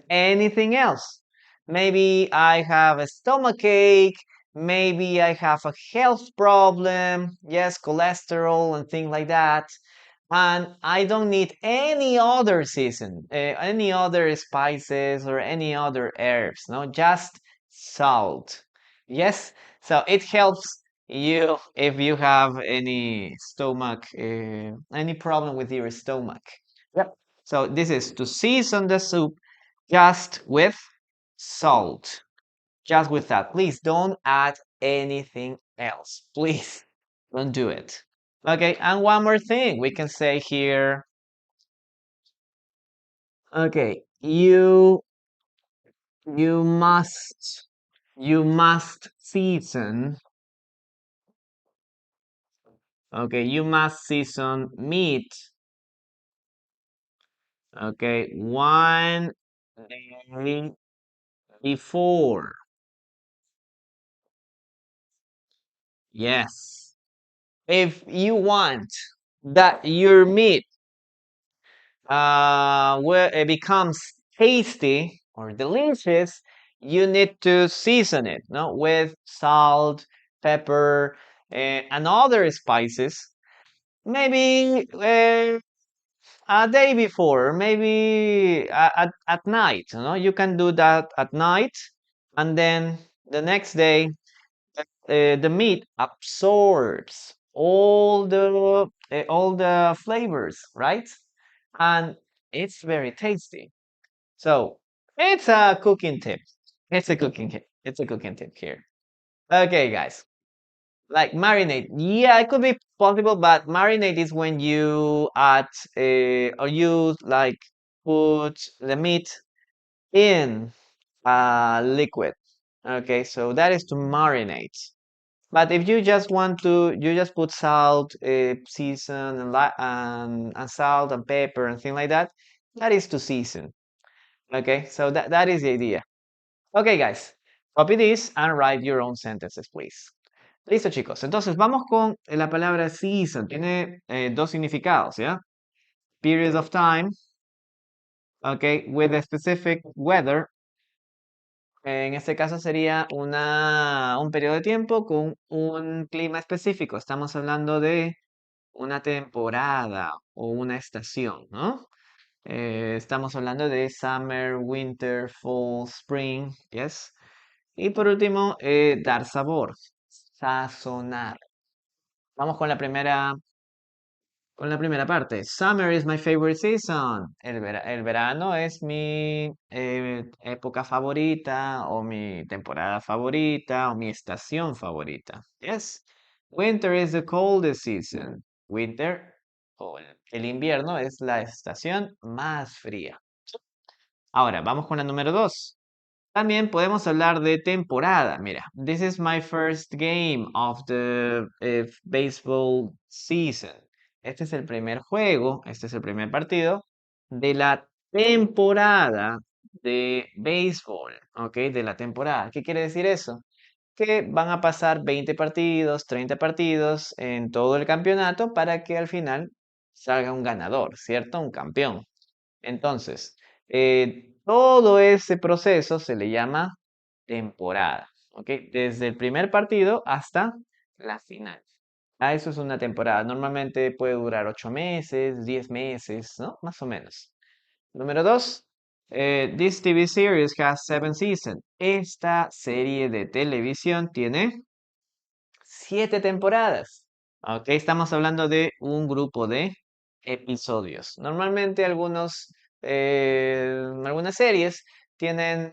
Anything else? Maybe I have a stomach ache, maybe I have a health problem, yes, cholesterol and things like that. And I don't need any other any other spices or any other herbs, no, just salt. Yes, so it helps you if you have any stomach, any problem with your stomach. Yep. So this is to season the soup just with salt. Just with that. Please don't add anything else. Please don't do it. Okay, and one more thing we can say here. Okay, you must you must season. Okay, you must season meat. Okay, one day before. Yes. If you want that your meat where it becomes tasty or delicious, you need to season it, no, with salt, pepper, and other spices. Maybe a day before, maybe at night. You know, you can do that at night, and then the next day, the meat absorbs all the flavors, right? And it's very tasty. So it's a cooking tip. It's a cooking tip. It's a cooking tip here. Okay, guys. Like marinate. Yeah, it could be possible, but marinate is when you add or you like put the meat in liquid. Okay, so that is to marinate. But if you just want to, you just put salt, season, and salt and pepper and things like that. That is to season. Okay, so that is the idea. Okay, guys, copy this and write your own sentences, please. Listo, chicos. Entonces, vamos con la palabra season. Tiene dos significados, ¿ya? Periods of time, okay, with a specific weather. En este caso sería un periodo de tiempo con un clima específico. Estamos hablando de una temporada o una estación, ¿no? Estamos hablando de summer, winter, fall, spring, yes. Y por último, dar sabor, sazonar. Vamos con la primera parte. Summer is my favorite season. El verano es mi época favorita o mi temporada favorita o mi estación favorita. Yes. Winter is the coldest season. Winter o el invierno es la estación más fría. Ahora, vamos con la número 2. También podemos hablar de temporada. Mira, this is my first game of the baseball season. Este es el primer juego, este es el primer partido de la temporada de béisbol, ¿ok? De la temporada. ¿Qué quiere decir eso? Que van a pasar 20 partidos, 30 partidos en todo el campeonato para que al final salga un ganador, ¿cierto? Un campeón. Entonces, todo ese proceso se le llama temporada, ¿ok? Desde el primer partido hasta la final. Eso es una temporada. Normalmente puede durar 8 meses, 10 meses, ¿no? Más o menos. Número dos, this TV series has 7 seasons. Esta serie de televisión tiene 7 temporadas. Ok, estamos hablando de un grupo de episodios. Normalmente algunas series tienen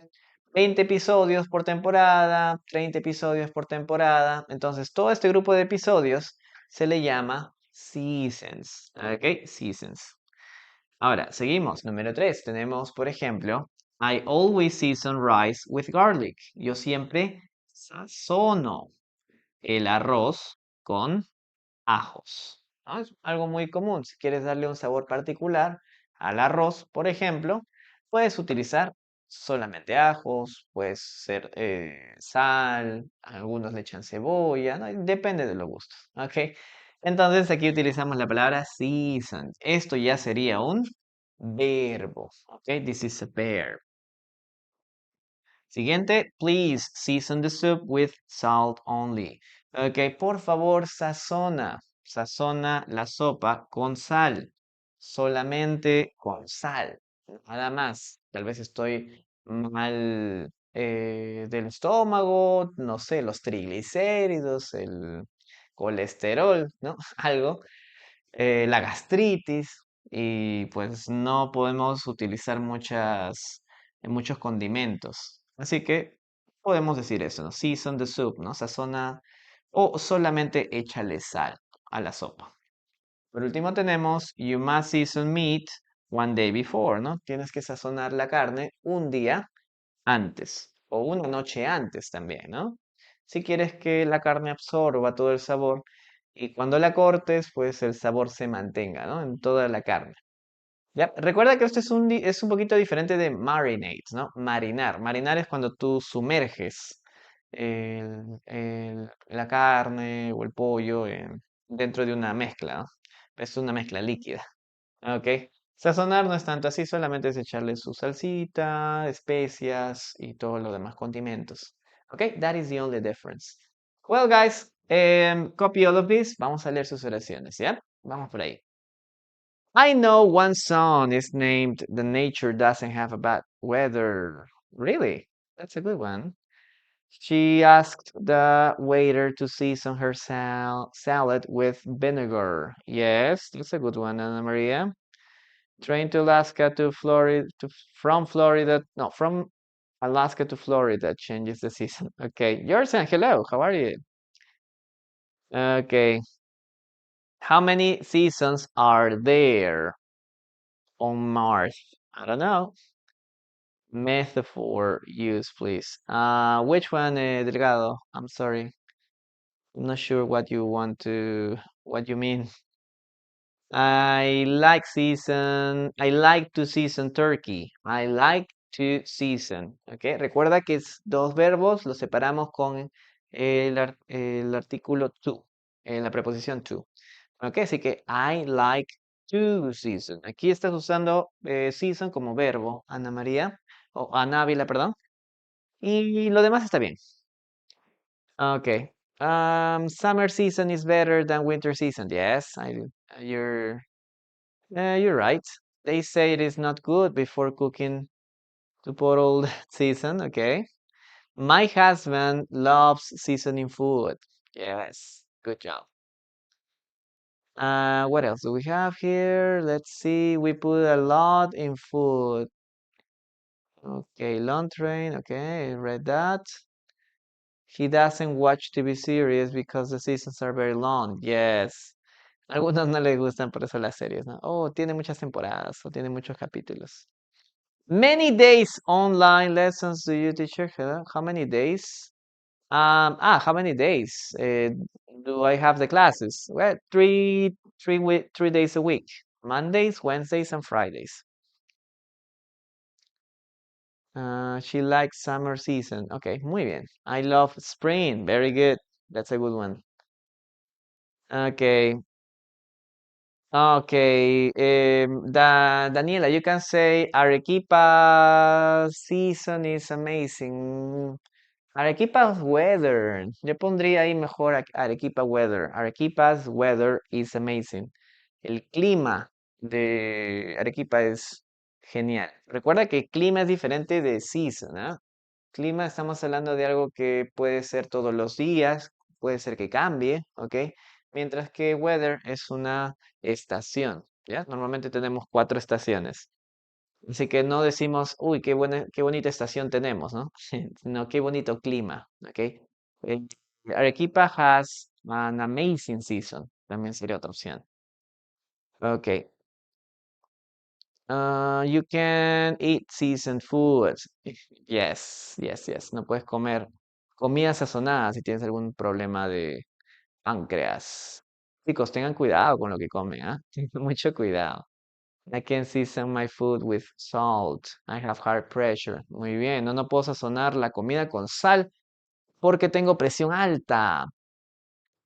20 episodios por temporada, 30 episodios por temporada. Entonces, todo este grupo de episodios se le llama seasons. Ok, seasons. Ahora, seguimos. Número 3. Tenemos, por ejemplo, I always season rice with garlic. Yo siempre sazono el arroz con ajos, ¿no? Es algo muy común. Si quieres darle un sabor particular al arroz, por ejemplo, puedes utilizar solamente ajos, puede ser sal, algunos le echan cebolla, ¿no? Depende de los gustos, ¿ok? Entonces aquí utilizamos la palabra season. Esto ya sería un verbo, ¿ok? This is a verb. Siguiente, please season the soup with salt only. Ok, por favor, sazona la sopa con sal, solamente con sal, nada más. Tal vez estoy mal del estómago, no sé, los triglicéridos, el colesterol, ¿no? Algo, la gastritis y pues no podemos utilizar muchos condimentos. Así que podemos decir eso, ¿no? Season the soup, ¿no? Sazona o solamente échale sal a la sopa. Por último tenemos you must season meat one day before, ¿no? Tienes que sazonar la carne un día antes o una noche antes también, ¿no? Si quieres que la carne absorba todo el sabor y cuando la cortes, pues el sabor se mantenga, ¿no? En toda la carne. Ya, recuerda que esto es un poquito diferente de marinate, ¿no? Marinar. Marinar es cuando tú sumerges la carne o el pollo dentro de una mezcla, ¿no? Es una mezcla líquida. Ok. Sazonar no es tanto así, solamente es echarle su salsita, especias y todo lo demás condimentos. Ok, that is the only difference. Well, guys, copy all of this. Vamos a leer sus oraciones, ¿ya? Vamos por ahí. I know one song is named The Nature Doesn't Have a Bad Weather. Really? That's a good one. She asked the waiter to season her salad with vinegar. Yes, that's a good one, Ana Maria. Train to Alaska to Florida from Florida. No, from Alaska to Florida changes the season. Okay, Yorsan, hello. How are you? Okay. How many seasons are there on Mars? I don't know. Metaphor use, please. Which one, Delgado? I'm sorry. I'm not sure what you mean. I like to season turkey. I like to season. ¿Ok? Recuerda que es dos verbos, los separamos con el artículo to, en la preposición to. ¿Ok? Así que I like to season. Aquí estás usando season como verbo, Ana María, o Ana Ávila, perdón. Y lo demás está bien. Ok. Summer season is better than winter season. Yes, you're you're right. They say it is not good before cooking to put all the season. Okay. My husband loves seasoning food. Yes, good job. What else do we have here? Let's see. We put a lot in food. Okay, long train. Okay, read that. He doesn't watch TV series because the seasons are very long. Yes. Algunos no les gustan por eso las series, ¿no? Oh, tiene muchas temporadas o tiene muchos capítulos. Many days online lessons do you teach her? Hello? How many days? How many days do I have the classes? Well, 3 days a week. Mondays, Wednesdays, and Fridays. She likes summer season. Okay, muy bien. I love spring. Very good. That's a good one. Okay. Okay. Daniela, you can say Arequipa season is amazing. Arequipa's weather. Yo pondría ahí mejor Arequipa weather. Arequipa's weather is amazing. El clima de Arequipa es genial. Recuerda que clima es diferente de season, ¿ah? Clima, estamos hablando de algo que puede ser todos los días, puede ser que cambie, ¿ok? Mientras que weather es una estación, ¿ya? Normalmente tenemos 4 estaciones. Así que no decimos, uy, qué bonita estación tenemos, ¿no? Sino qué bonito clima, ¿ok? Arequipa has an amazing season. También sería otra opción. Ok. You can eat seasoned foods. Yes, yes, yes. No puedes comer comida sazonada si tienes algún problema de páncreas. Chicos, tengan cuidado con lo que comen, ¿ah? Mucho cuidado. I can season my food with salt. I have heart pressure. Muy bien, no, no puedo sazonar la comida con sal porque tengo presión alta.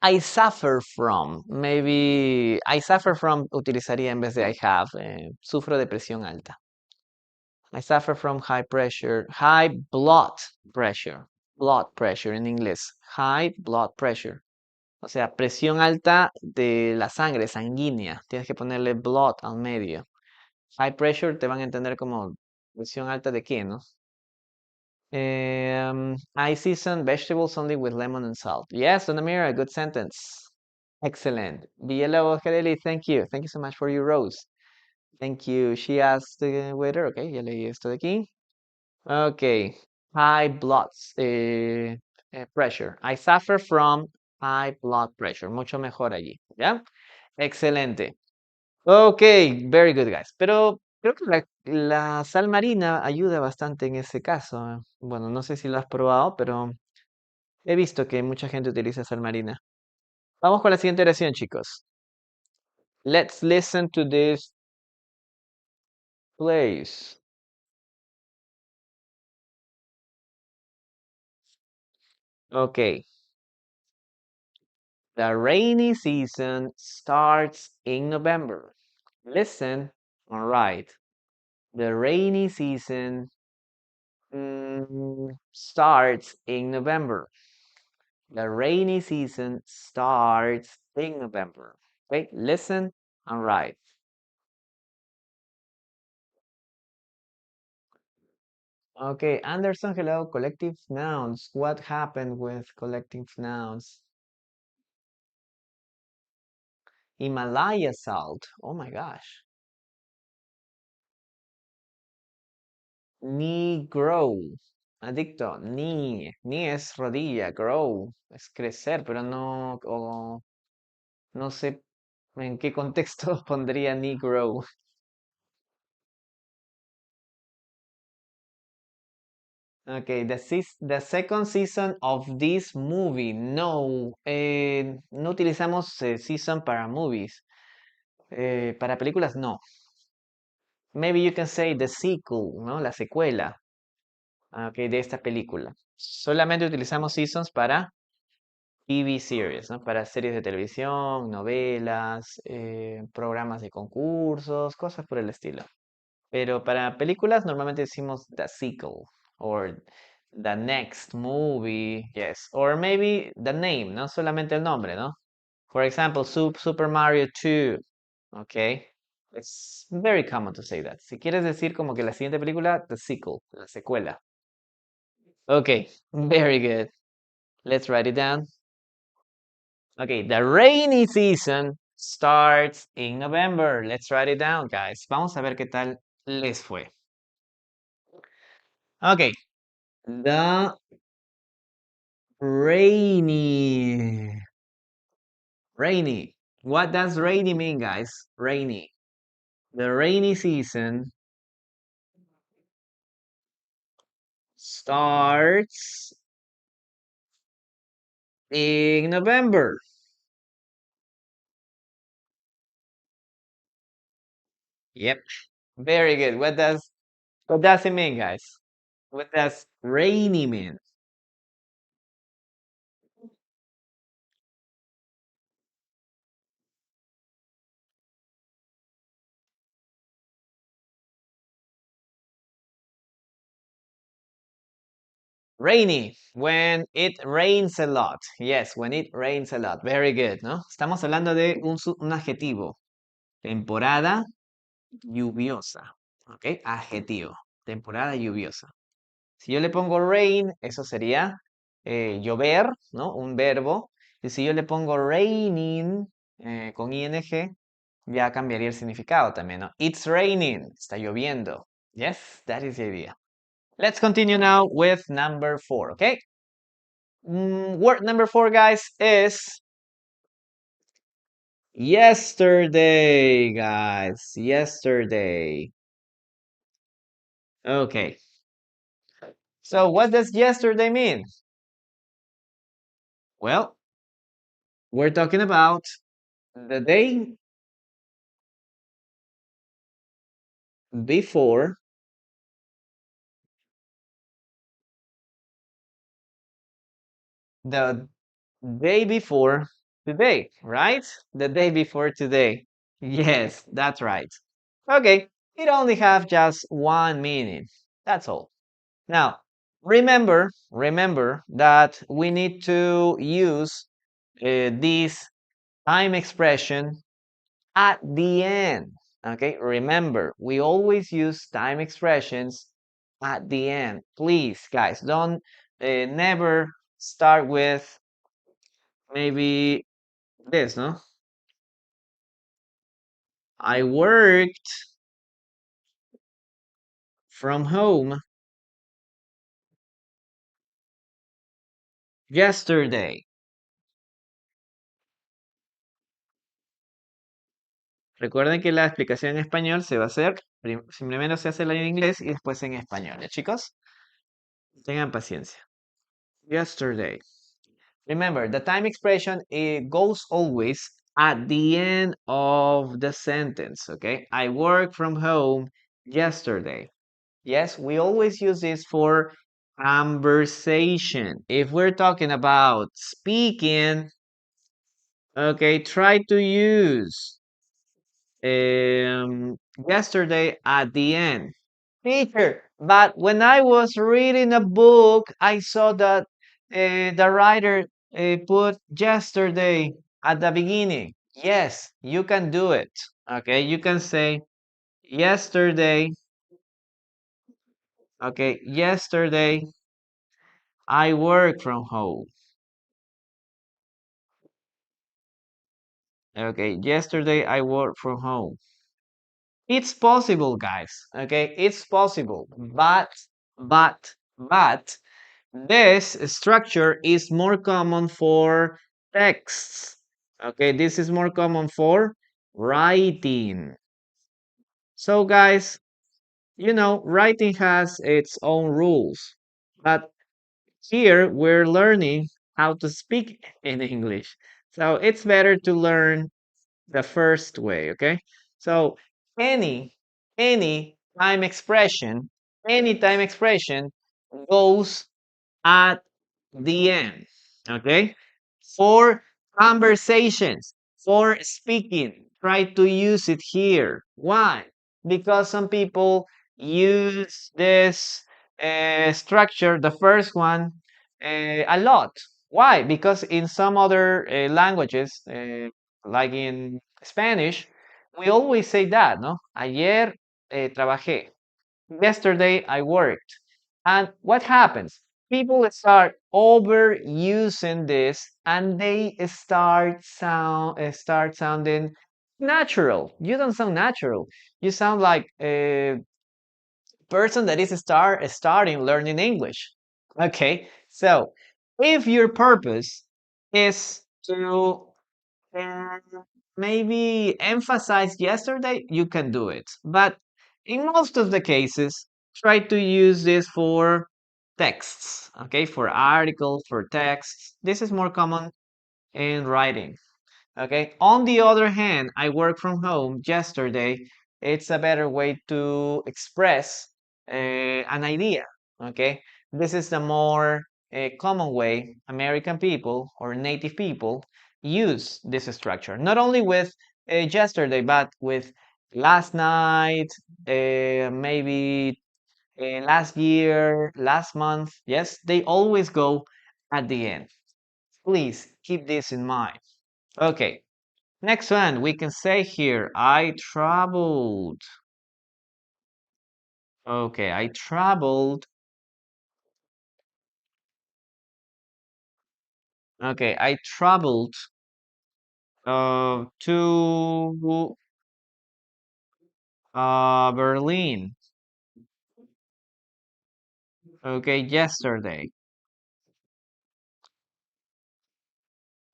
I suffer from. Maybe I suffer from utilizaría en vez de I have. Sufro de presión alta. I suffer from high blood pressure. Blood pressure en inglés. High blood pressure. O sea, presión alta de la sangre, sanguínea. Tienes que ponerle blood al medio. High pressure te van a entender como presión alta de qué, ¿no? I season vegetables only with lemon and salt. Yes, Donamira, good sentence. Excellent. Villalobos Carelli, thank you. Thank you so much for your rose. Thank you. She asked the waiter. Ok, ya leí esto de aquí. Ok. High blood pressure. I suffer from high blood pressure. Mucho mejor allí. ¿Ya? Excelente. Ok, very good, guys. Pero creo que la sal marina ayuda bastante en ese caso. Bueno, no sé si lo has probado, pero he visto que mucha gente utiliza sal marina. Vamos con la siguiente oración, chicos. Let's listen to this place. Ok. The rainy season starts in November. Listen. All right. The rainy season starts in November. The rainy season starts in November. Okay, listen and write. Okay, Anderson, hello. Collective nouns. What happened with collective nouns? Himalaya salt. Oh my gosh. Knee grow. Adicto. Knee. Knee es rodilla. Grow. Es crecer, pero no. No sé en qué contexto pondría knee grow. Okay, the second season of this movie. No, no utilizamos season para movies. Para películas, no. Maybe you can say the sequel, ¿no? La secuela, okay, de esta película. Solamente utilizamos seasons para TV series, ¿no? Para series de televisión, novelas, programas de concursos, cosas por el estilo. Pero para películas normalmente decimos the sequel or the next movie, yes. Or maybe the name, no solamente el nombre, ¿no? For example, Super Mario 2, okay? It's very common to say that. Si quieres decir como que la siguiente película, the sequel, la secuela. Okay, very good. Let's write it down. Okay, the rainy season starts in November. Let's write it down, guys. Vamos a ver qué tal les fue. Okay, the rainy. Rainy. What does rainy mean, guys? Rainy. The rainy season starts in November. Yep. Very good. What does it mean, guys? What does rainy mean? Rainy, when it rains a lot. Yes, when it rains a lot. Very good, ¿no? Estamos hablando de un adjetivo. Temporada lluviosa. ¿Ok? Adjetivo. Temporada lluviosa. Si yo le pongo rain, eso sería llover, ¿no? Un verbo. Y si yo le pongo raining con ing, ya cambiaría el significado también, ¿no? It's raining. Está lloviendo. Yes, that is the idea. Let's continue now with number 4, okay? Word number 4, guys, is yesterday, guys. Yesterday. Okay. So what does yesterday mean? Well, we're talking about the day before the day before today, right? The day before today. Yes, that's right. Okay, it only have just one meaning. That's all. Now, remember that we need to use this time expression at the end. Okay, remember, we always use time expressions at the end. Please, guys, don't never start with maybe this, no? I worked from home yesterday. Recuerden que la explicación en español se va a hacer, primero se hace la en inglés y después en español, ¿ya, chicos? Tengan paciencia. Yesterday. Remember, the time expression, it goes always at the end of the sentence, okay? I work from home yesterday. Yes, we always use this for conversation. If we're talking about speaking, okay, try to use yesterday at the end. Teacher, but when I was reading a book, I saw that the writer put yesterday at the beginning. Yes, you can do it. Okay, you can say yesterday. Okay, yesterday I work from home. Okay, yesterday I work from home. It's possible, guys. Okay, it's possible, but this structure is more common for texts. Okay, this is more common for writing. So, guys, you know, writing has its own rules, but here we're learning how to speak in English. So, it's better to learn the first way, okay? So, any any time expression, any time expression goes at the end. Okay? For conversations, for speaking, try to use it here. Why? Because some people use this structure, the first one, a lot. Why? Because in some other languages, like in Spanish, we always say that, no? Ayer trabajé. Yesterday I worked. And what happens? People start overusing this and they start sounding natural. You don't sound natural. You sound like a person that is starting learning English. Okay? So, if your purpose is to uh, maybe emphasize yesterday, you can do it. But in most of the cases, try to use this for texts, okay? For articles, for texts. This is more common in writing, okay? On the other hand, I work from home yesterday. It's a better way to express an idea, Okay, this is the more common way American people or native people use this structure. Not only with yesterday, but with last night, maybe last year, last month. Yes, they always go at the end. Please keep this in mind. Okay, next one we can say here, I traveled. Okay, I traveled. Okay, I traveled to Berlin. Okay, yesterday.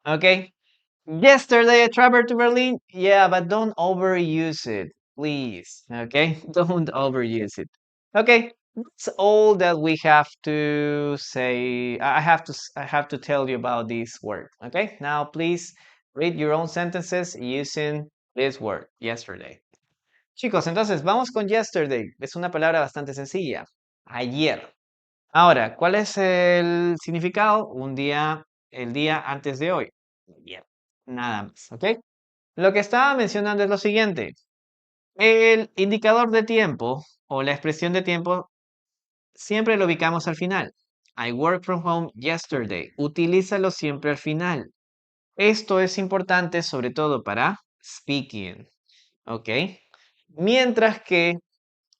Okay, yesterday I traveled to Berlin. Yeah, but don't overuse it, please. Okay, don't overuse it. Okay, that's all that we have to say. I have to tell you about this word. Okay, now please read your own sentences using this word, yesterday. Chicos, entonces vamos con yesterday. Es una palabra bastante sencilla. Ayer. Ahora, ¿cuál es el significado? Un día, el día antes de hoy. Ayer. Nada más, ¿ok? Lo que estaba mencionando es lo siguiente. El indicador de tiempo o la expresión de tiempo siempre lo ubicamos al final. I work from home yesterday. Utilízalo siempre al final. Esto es importante sobre todo para speaking, ¿ok? Mientras que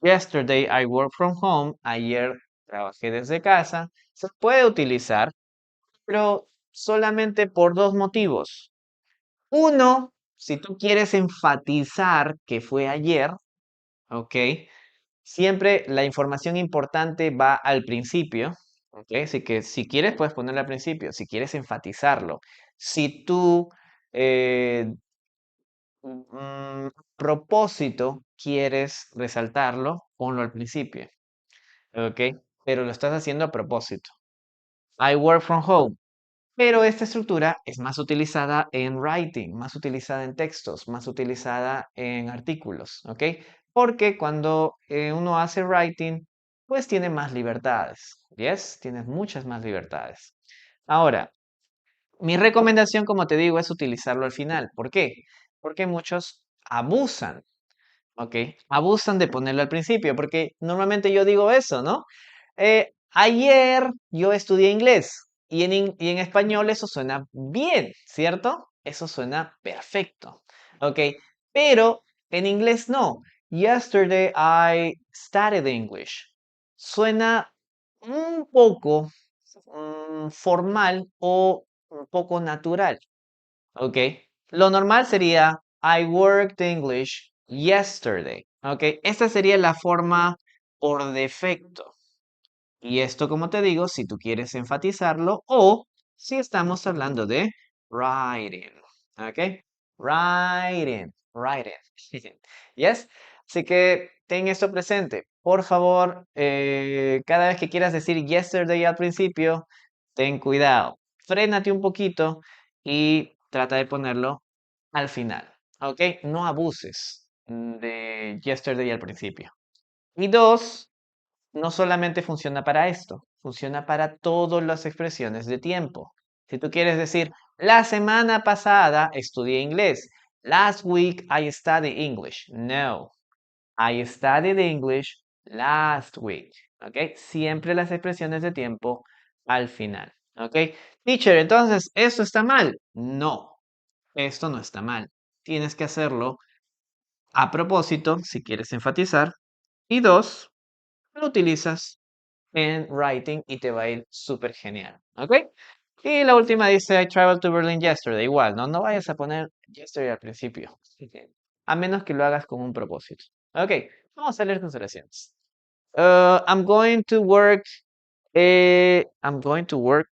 yesterday I work from home, ayer trabajé desde casa, se puede utilizar, pero solamente por dos motivos. Uno, si tú quieres enfatizar que fue ayer, ¿ok? Siempre la información importante va al principio, ¿ok? Así que si quieres puedes ponerlo al principio, si quieres enfatizarlo. Si tú eh, propósito quieres resaltarlo, ponlo al principio. ¿Ok? Pero lo estás haciendo a propósito. I work from home. Pero esta estructura es más utilizada en writing, más utilizada en textos, más utilizada en artículos, ¿ok? Porque cuando uno hace writing, pues tiene más libertades, ¿yes? Tienes muchas más libertades. Ahora, mi recomendación, como te digo, es utilizarlo al final. ¿Por qué? Porque muchos abusan. ¿Ok? Abusan de ponerlo al principio, porque normalmente yo digo eso, ¿no? Ayer yo estudié inglés y en español eso suena bien, ¿cierto? Eso suena perfecto, ¿ok? Pero en inglés no. Yesterday I studied English. Suena un poco formal o un poco natural. ¿Ok? Lo normal sería I worked English yesterday. ¿Ok? Esta sería la forma por defecto. Y esto, como te digo, si tú quieres enfatizarlo o si estamos hablando de writing. ¿Ok? Writing. ¿Yes? Así que ten esto presente. Por favor, cada vez que quieras decir yesterday al principio, ten cuidado. Frénate un poquito y trata de ponerlo al final. ¿Ok? No abuses de yesterday al principio. Y dos, no solamente funciona para esto, funciona para todas las expresiones de tiempo. Si tú quieres decir, la semana pasada estudié inglés. Last week I studied English. No, I studied English last week. ¿Ok? Siempre las expresiones de tiempo al final. ¿Ok? Teacher, entonces, ¿esto está mal? No, esto no está mal. Tienes que hacerlo a propósito si quieres enfatizar. Y dos, lo utilizas en writing y te va a ir súper genial. ¿Ok? Y la última dice, I traveled to Berlin yesterday. Igual, ¿no? No vayas a poner yesterday al principio. A menos que lo hagas con un propósito. Ok, vamos a leer tus oraciones. I'm going to work,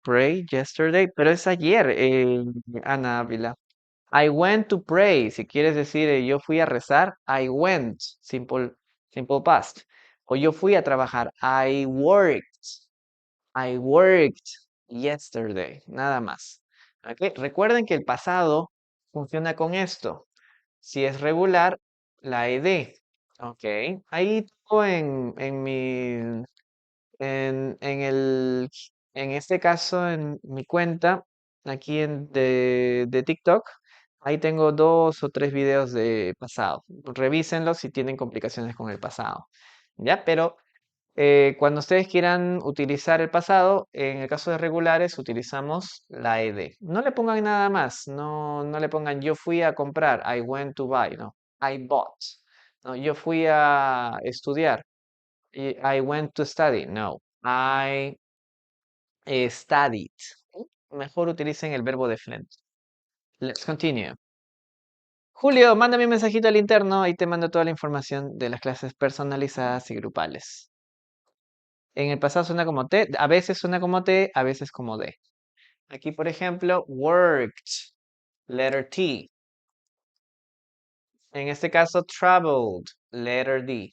pray yesterday, pero es ayer, Ana Ávila. I went to pray, si quieres decir yo fui a rezar, I went, simple past. O yo fui a trabajar, I worked yesterday, nada más. ¿Ok? Recuerden que el pasado funciona con esto. Si es regular, la ed. ¿Ok? Ahí tengo En este caso, en mi cuenta, aquí de TikTok, ahí tengo 2 o 3 videos de pasado. Revísenlos si tienen complicaciones con el pasado. ¿Ya? Pero cuando ustedes quieran utilizar el pasado, en el caso de regulares, utilizamos la ed. No le pongan nada más. No le pongan yo fui a comprar. I went to buy. No. I bought. No, yo fui a estudiar. I went to study. No. I studied. Mejor utilicen el verbo de frente. Let's continue. Julio, mándame un mensajito al interno y te mando toda la información de las clases personalizadas y grupales. En el pasado suena como T, a veces suena como T, a veces como D. Aquí, por ejemplo, worked, letter T. En este caso, traveled, letter D.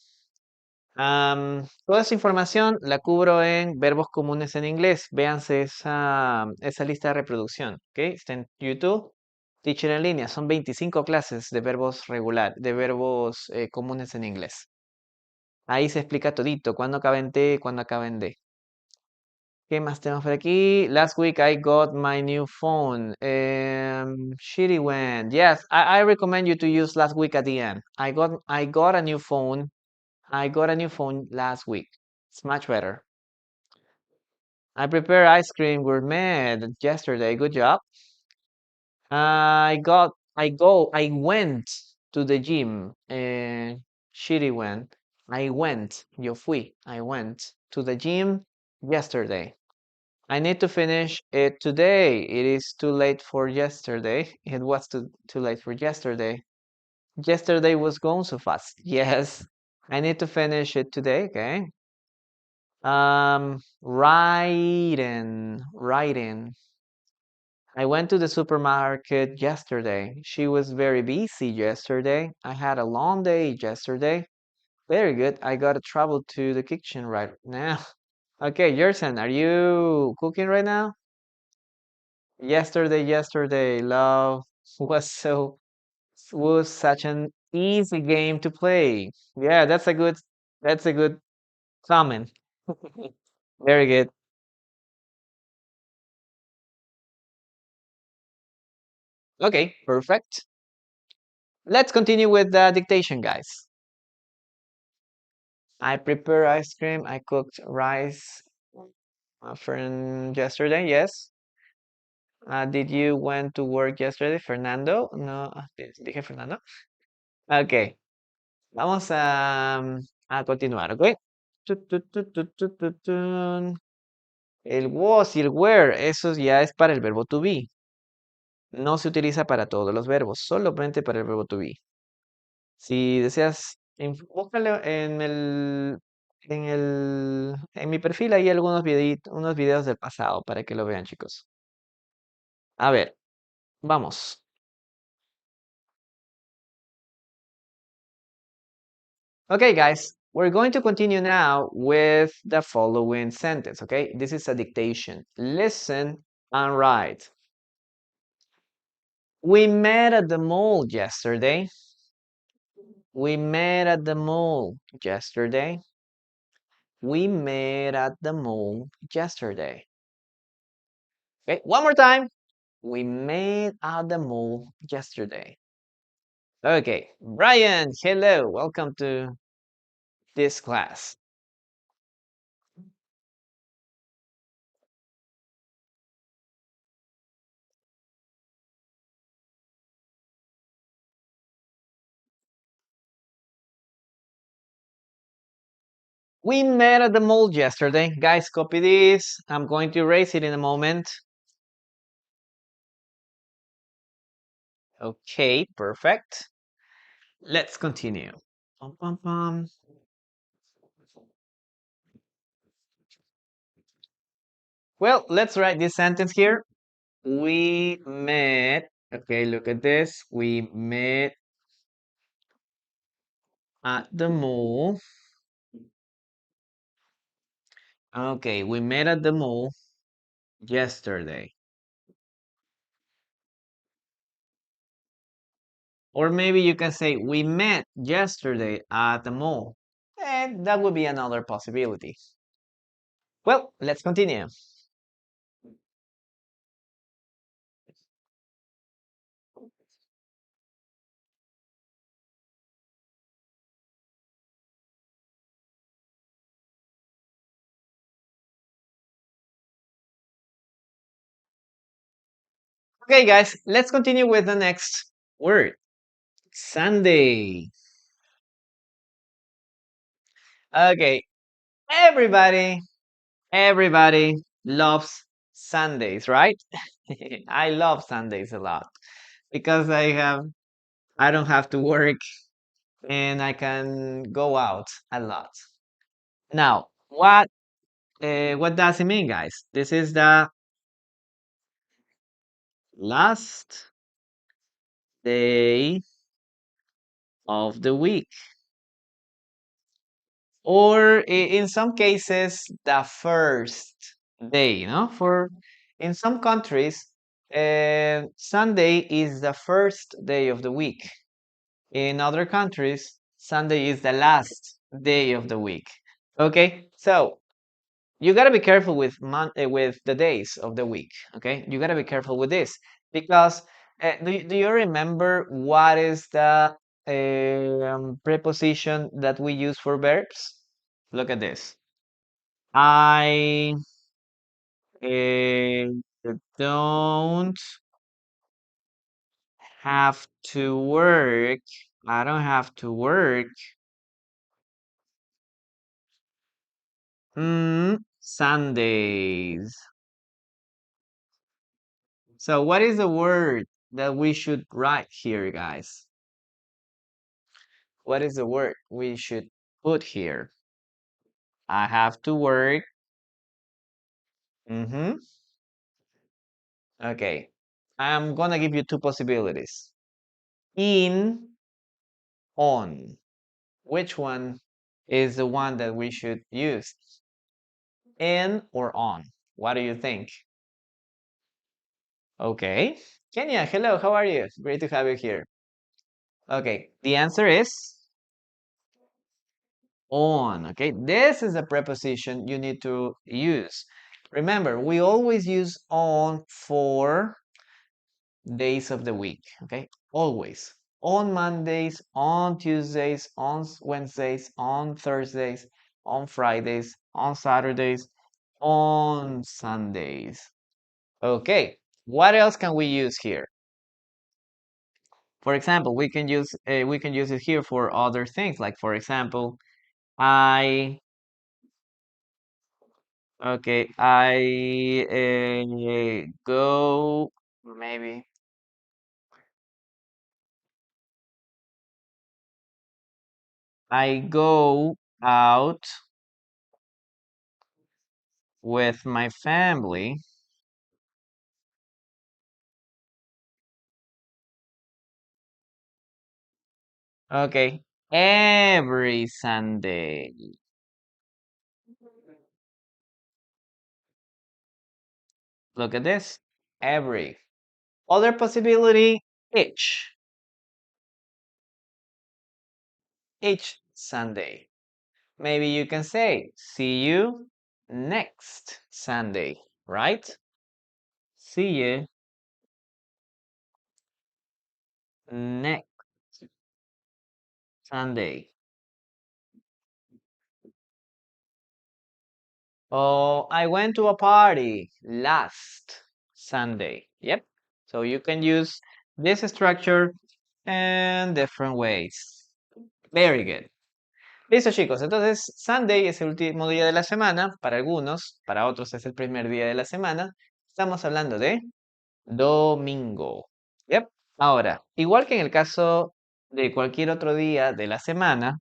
Toda esa información la cubro en verbos comunes en inglés. Véanse esa lista de reproducción, ¿ok? Está en YouTube. Teacher en línea. Son 25 clases de verbos de verbos comunes en inglés. Ahí se explica todito. Cuándo acaba en T, cuándo acaba en D. ¿Qué más tenemos por aquí? Last week I got my new phone. Shitty went. Yes, I recommend you to use last week at the end. I got a new phone. I got a new phone last week. It's much better. I prepared ice cream gourmet yesterday. Good job. I went to the gym. Shitty went. Yo fui. I went to the gym yesterday. I need to finish it today. It is too late for yesterday. It was too late for yesterday. Yesterday was going so fast. Yes. I need to finish it today. Okay. Writing. I went to the supermarket yesterday. She was very busy yesterday. I had a long day yesterday. Very good. I gotta travel to the kitchen right now. Okay, Yersen, are you cooking right now? Yesterday, love was was such an easy game to play. Yeah, that's a good comment. Very good. Okay, perfect. Let's continue with the dictation, guys. I prepare ice cream. I cooked rice for yesterday. Yes. Did you went to work yesterday, Fernando? No, dije Fernando. Okay. Vamos a continuar, ¿ok? Tun. El was y el were, eso ya es para el verbo to be. No se utiliza para todos los verbos, solamente para el verbo to be. Si deseas, búscalo en mi perfil hay unos videos del pasado para que lo vean, chicos. A ver, vamos. Okay, guys, we're going to continue now with the following sentence, okay? This is a dictation. Listen and write. We met at the mall yesterday. We met at the mall yesterday. We met at the mall yesterday. Okay, one more time. We met at the mall yesterday. Okay, Brian, hello. Welcome to this class. We met at the mall yesterday. Guys, copy this. I'm going to erase it in a moment. Okay, perfect. Let's continue. Pum, pum, pum. Well, let's write this sentence here. We met. Okay, look at this. We met at the mall. Okay, we met at the mall yesterday. Or maybe you can say, we met yesterday at the mall. And that would be another possibility. Well, let's continue. Okay, guys, let's continue with the next word. Sunday. Okay, everybody, everybody loves Sundays, right? I love Sundays a lot because I don't have to work and I can go out a lot. Now, what does it mean, guys? This is the last day of the week, or in some cases, the first day. For in some countries, Sunday is the first day of the week. In other countries, Sunday is the last day of the week. Okay, so you gotta be careful with the days of the week. Okay, you gotta be careful with this because do you remember what is the preposition that we use for verbs? Look at this. I uh, don't have to work. I don't have to work. Sundays. So what is the word that we should write here, guys? What is the word we should put here? I have to work. Mm-hmm. Okay. I'm gonna give you two possibilities. In, on. Which one is the one that we should use? In or on? What do you think? Okay. Kenya, hello, how are you? Great to have you here. Okay, the answer is on. Okay, this is a preposition you need to use. Remember, we always use on for days of the week. Okay, always. On Mondays, on Tuesdays, on Wednesdays, on Thursdays, on Fridays, on Saturdays, on Sundays. Okay, what else can we use here? For example, we can use it here for other things. Like for example, I I go maybe I go out with my family. Okay, every Sunday. Look at this. Every. Other possibility, each Sunday. Maybe you can say, see you next Sunday, right? See you next Sunday. Oh, I went to a party last Sunday. Yep. So you can use this structure in different ways. Very good. Listo, chicos. Entonces, Sunday es el último día de la semana para algunos, para otros es el primer día de la semana. Estamos hablando de domingo. Yep. Ahora, igual que en el caso de cualquier otro día de la semana,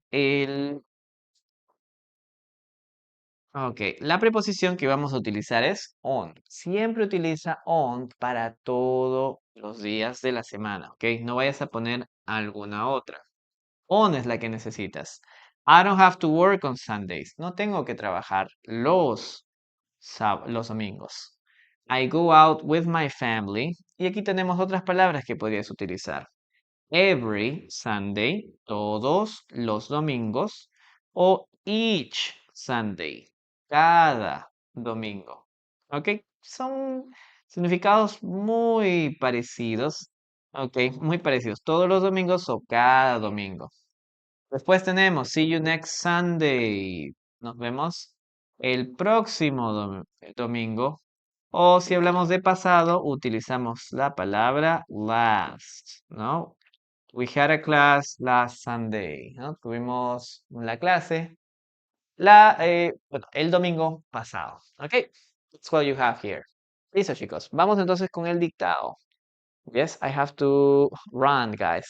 Ok, la preposición que vamos a utilizar es on. Siempre utiliza on para todos los días de la semana, ¿ok? No vayas a poner alguna otra. On es la que necesitas. I don't have to work on Sundays. No tengo que trabajar los domingos. I go out with my family. Y aquí tenemos otras palabras que podrías utilizar. Every Sunday, todos los domingos. O each Sunday, cada domingo. ¿Ok? Son significados muy parecidos. Ok, muy parecidos. Todos los domingos o cada domingo. Después tenemos See you next Sunday. Nos vemos el próximo domingo. O si hablamos de pasado, utilizamos la palabra last, ¿no? We had a class last Sunday, ¿no? Tuvimos la clase bueno, el domingo pasado. ¿Ok? That's what you have here. Listo, chicos. Vamos entonces con el dictado. Yes, I have to run, guys.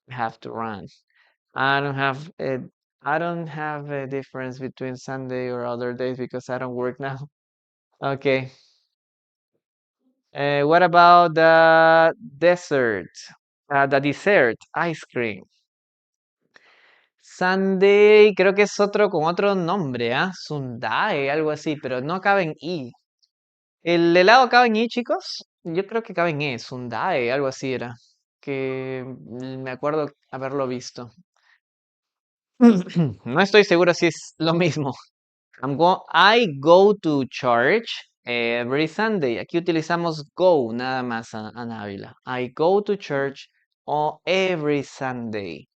I have to run. I don't have a, I don't have a difference between Sunday or other days because I don't work now. Okay. What about the dessert? The dessert, ice cream. Sunday, creo que es otro con otro nombre, ¿ah? Sundae, algo así, pero no acaba en I. ¿El helado acaba en I, chicos? Yo creo que acaba en E, Sundae, algo así era. Que me acuerdo haberlo visto. No estoy seguro si es lo mismo. I go to church every Sunday. Aquí utilizamos go nada más, Ana Ávila. I go to church every Sunday.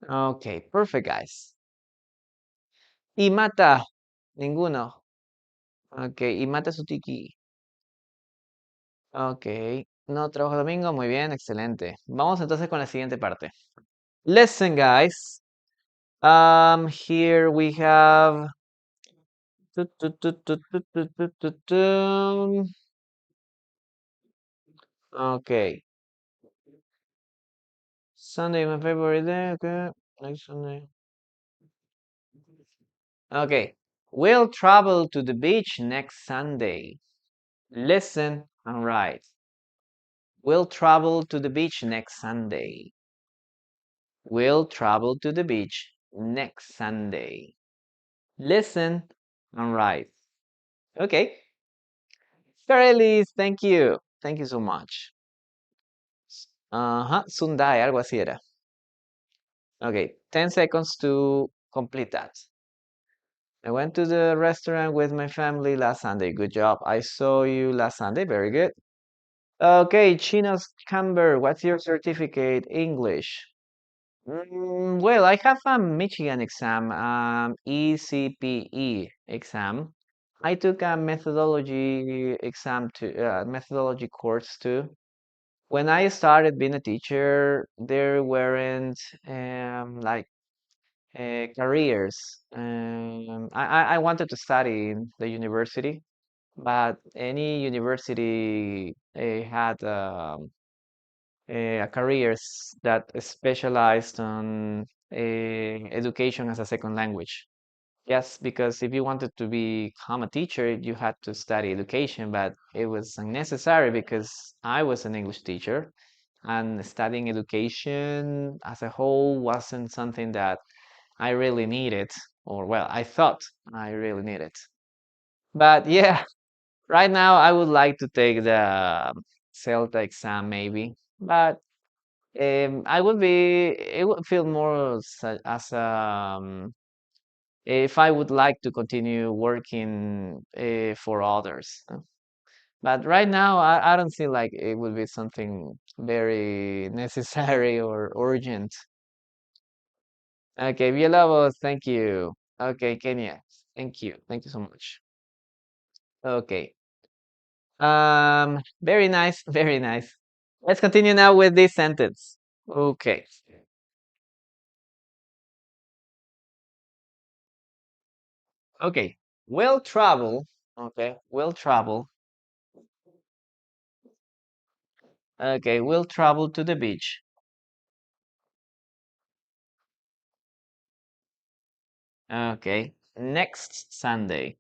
Okay, perfect, guys. Y mata, ninguno. Okay, y mata su tiki. Okay, no trabajo domingo, muy bien, excelente. Vamos entonces con la siguiente parte. Listen, guys. Here we have. Tu, tu, tu, tu, tu, tu, tu, tu, tu. Okay. Sunday, my favorite day. Okay. Next Sunday. Okay. We'll travel to the beach next Sunday. Listen and write. We'll travel to the beach next Sunday. We'll travel to the beach next Sunday. Listen and write. Okay. Fairly, thank you. Thank you so much. Ajá, Sundai, algo así era. Okay, 10 seconds to complete that. I went to the restaurant with my family last Sunday. Good job. I saw you last Sunday. Very good. Okay, Chinos Camber, what's your certificate? English. Well, I have a Michigan exam, ECPE exam. I took a methodology exam too, methodology course too. When I started being a teacher, there weren't like careers. I wanted to study in the university, but any university had careers that specialized on education as a second language. Yes, because if you wanted to become a teacher, you had to study education, but it was unnecessary because I was an English teacher and studying education as a whole wasn't something that I really needed, or well, I thought I really needed. But yeah, right now I would like to take the CELTA exam maybe, but it would feel more as if I would like to continue working for others. But right now, I don't feel like it would be something very necessary or urgent. Okay, Villalobos, thank you. Okay, Kenya, thank you. Thank you so much. Okay. Very nice, very nice. Let's continue now with this sentence. Okay. Okay. Will travel. Okay. Will travel. Okay. Will travel to the beach. Okay. Next Sunday.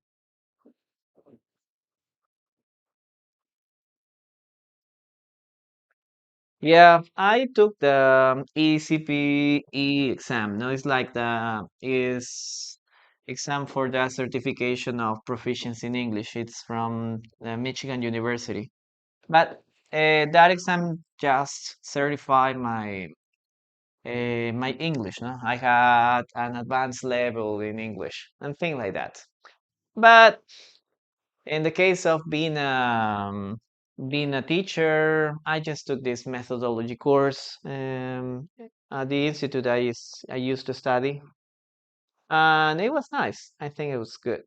Yeah, I took the ECPE exam. No, it's like the is exam for the certification of proficiency in English. It's from Michigan University. But that exam just certified my English. No, I had an advanced level in English and things like that. But in the case of being a teacher, I just took this methodology course at the institute I used to study, and it was nice. I think it was good.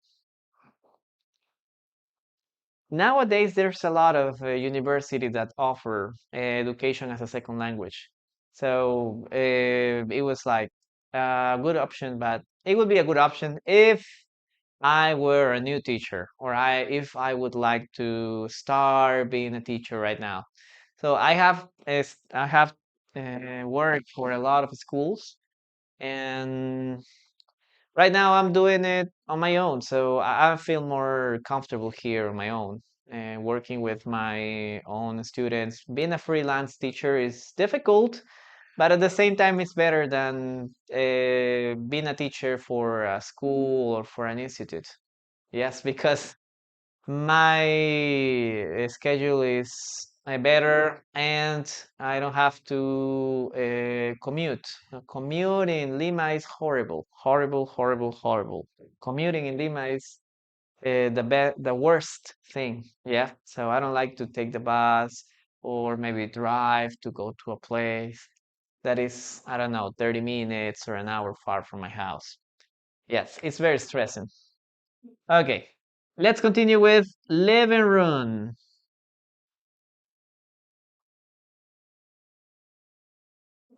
Nowadays, there's a lot of universities that offer education as a second language. So it was like a good option, but it would be a good option if I were a new teacher, or if I would like to start being a teacher right now. So I have worked for a lot of schools, and right now I'm doing it on my own. So I feel more comfortable here on my own, working with my own students. Being a freelance teacher is difficult, but at the same time, it's better than being a teacher for a school or for an institute. Yes, because my schedule is better and I don't have to commute. Commuting in Lima is horrible, horrible, horrible, horrible. Commuting in Lima is the worst thing. Yeah, so I don't like to take the bus or maybe drive to go to a place that is, I don't know, 30 minutes or an hour far from my house. Yes, it's very stressing. Okay, let's continue with living room.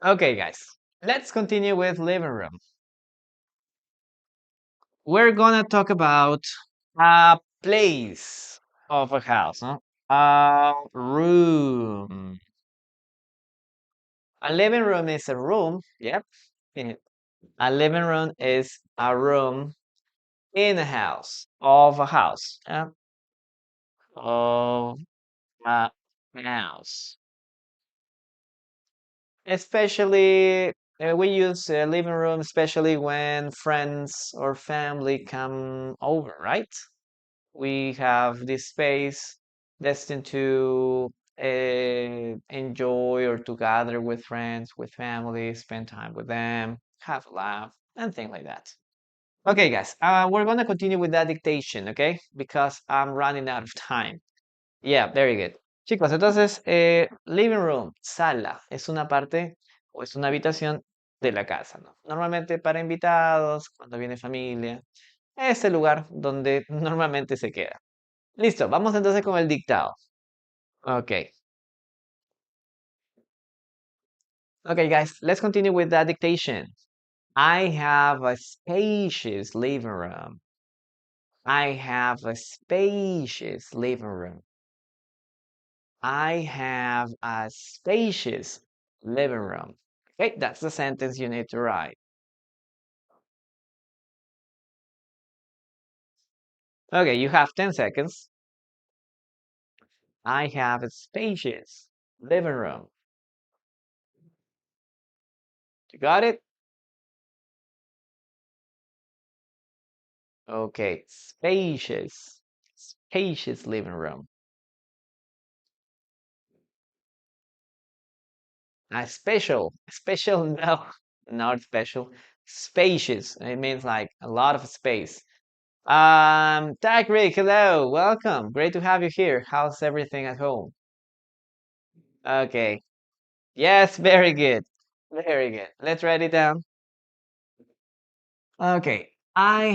Okay, guys, let's continue with living room. We're gonna talk about a place of a house, huh? A room. A living room is a room. Yep. eh, A living room is a room in a house, of a house. Yeah. Of a house. Especially, we use a living room, especially when friends or family come over, right? We have this space destined to enjoy or to gather with friends, with family, spend time with them, have a laugh, and things like that. Okay, guys, we're gonna continue with that dictation, okay? Because I'm running out of time. Yeah, very good. Chicos, entonces, living room, sala, es una parte o es una habitación de la casa, ¿no? Normalmente para invitados, cuando viene familia, es el lugar donde normalmente se queda. Listo, vamos entonces con el dictado. Ok, okay, guys, let's continue with that dictation. I have a spacious living room. I have a spacious living room. I have a spacious living room. Okay, that's the sentence you need to write. Okay, you have 10 seconds. I have a spacious living room. You got it? Okay, spacious, spacious living room. Special, no, not special. Spacious, it means like a lot of space. Tag Rick, hello, welcome. Great to have you here. How's everything at home? Okay. Yes, very good. Very good. Let's write it down. Okay. I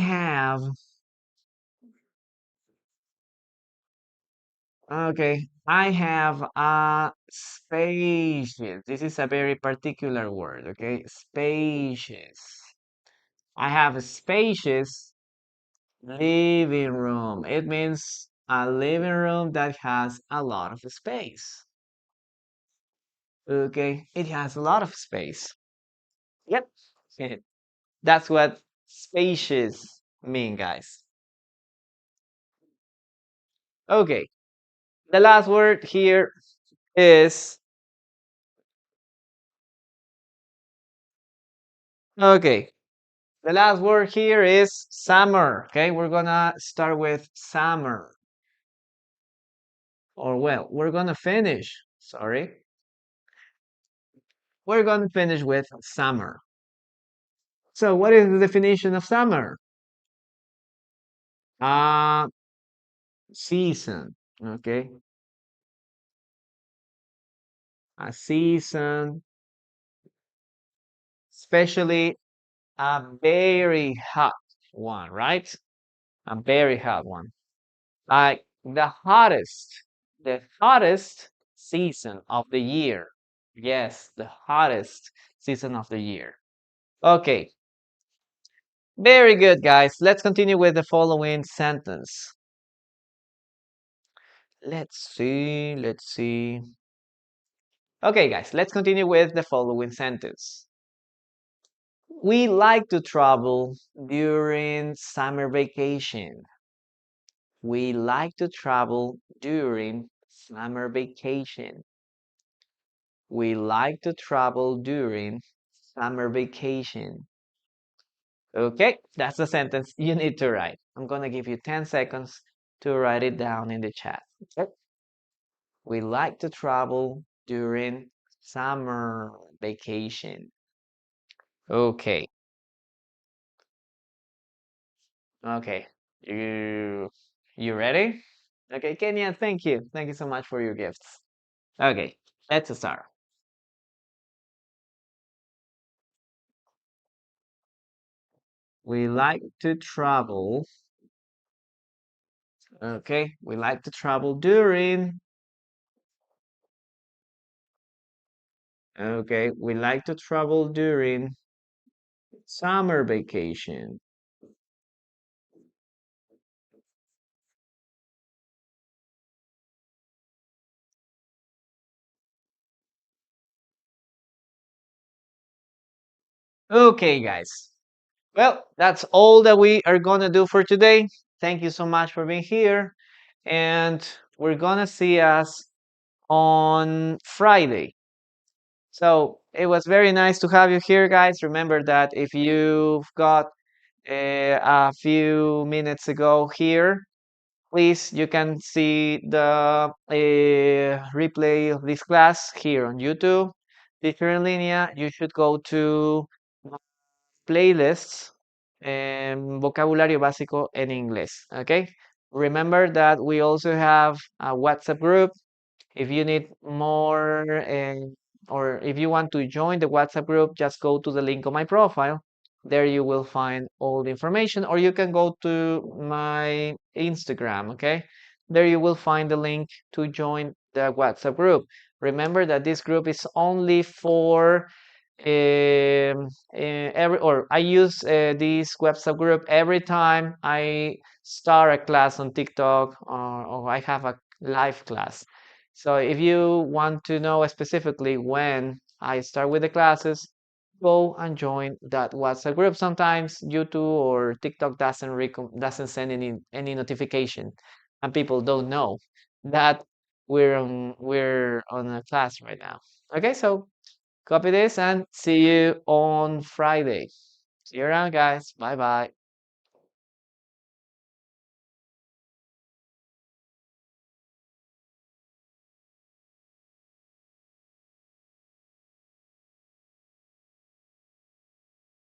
have a spacious. This is a very particular word, okay? Spacious. I have a spacious living room. It means a living room that has a lot of space. Okay, it has a lot of space. Yep. That's what spacious mean, guys. Okay, the last word here is okay. The last word here is summer. Okay, we're gonna start with summer. Or well, we're gonna finish. Sorry. We're gonna finish with summer. So what is the definition of summer? Uh, season. Okay. A season, especially a very hot one, right? A very hot one. Like the hottest season of the year. Yes, the hottest season of the year. Okay, very good, guys. Let's continue with the following sentence. Let's see, let's see. Okay, guys, let's continue with the following sentence. We like to travel during summer vacation. We like to travel during summer vacation. We like to travel during summer vacation. Okay, that's the sentence you need to write. I'm going to give you 10 seconds to write it down in the chat. Okay? We like to travel during summer vacation. Okay. Okay. You ready? Okay, Kenya, thank you. Thank you so much for your gifts. Okay, let's start. We like to travel. Okay, we like to travel during. Okay, we like to travel during summer vacation. Okay, guys. Well, that's all that we are gonna do for today. Thank you so much for being here. And we're gonna see us on Friday. So it was very nice to have you here, guys. Remember that if you've got a few minutes ago here, please, you can see the replay of this class here on YouTube. Teacher en línea, you should go to playlists and vocabulario básico en inglés. Okay. Remember that we also have a WhatsApp group. If you need more or if you want to join the WhatsApp group, just go to the link on my profile. There you will find all the information, or you can go to my Instagram, okay? There you will find the link to join the WhatsApp group. Remember that this group is only for I use this WhatsApp group every time I start a class on TikTok or I have a live class. So if you want to know specifically when I start with the classes, go and join that WhatsApp group. Sometimes YouTube or TikTok doesn't send any notification, and people don't know that we're on a class right now. Okay, so copy this and see you on Friday. See you around, guys. Bye bye.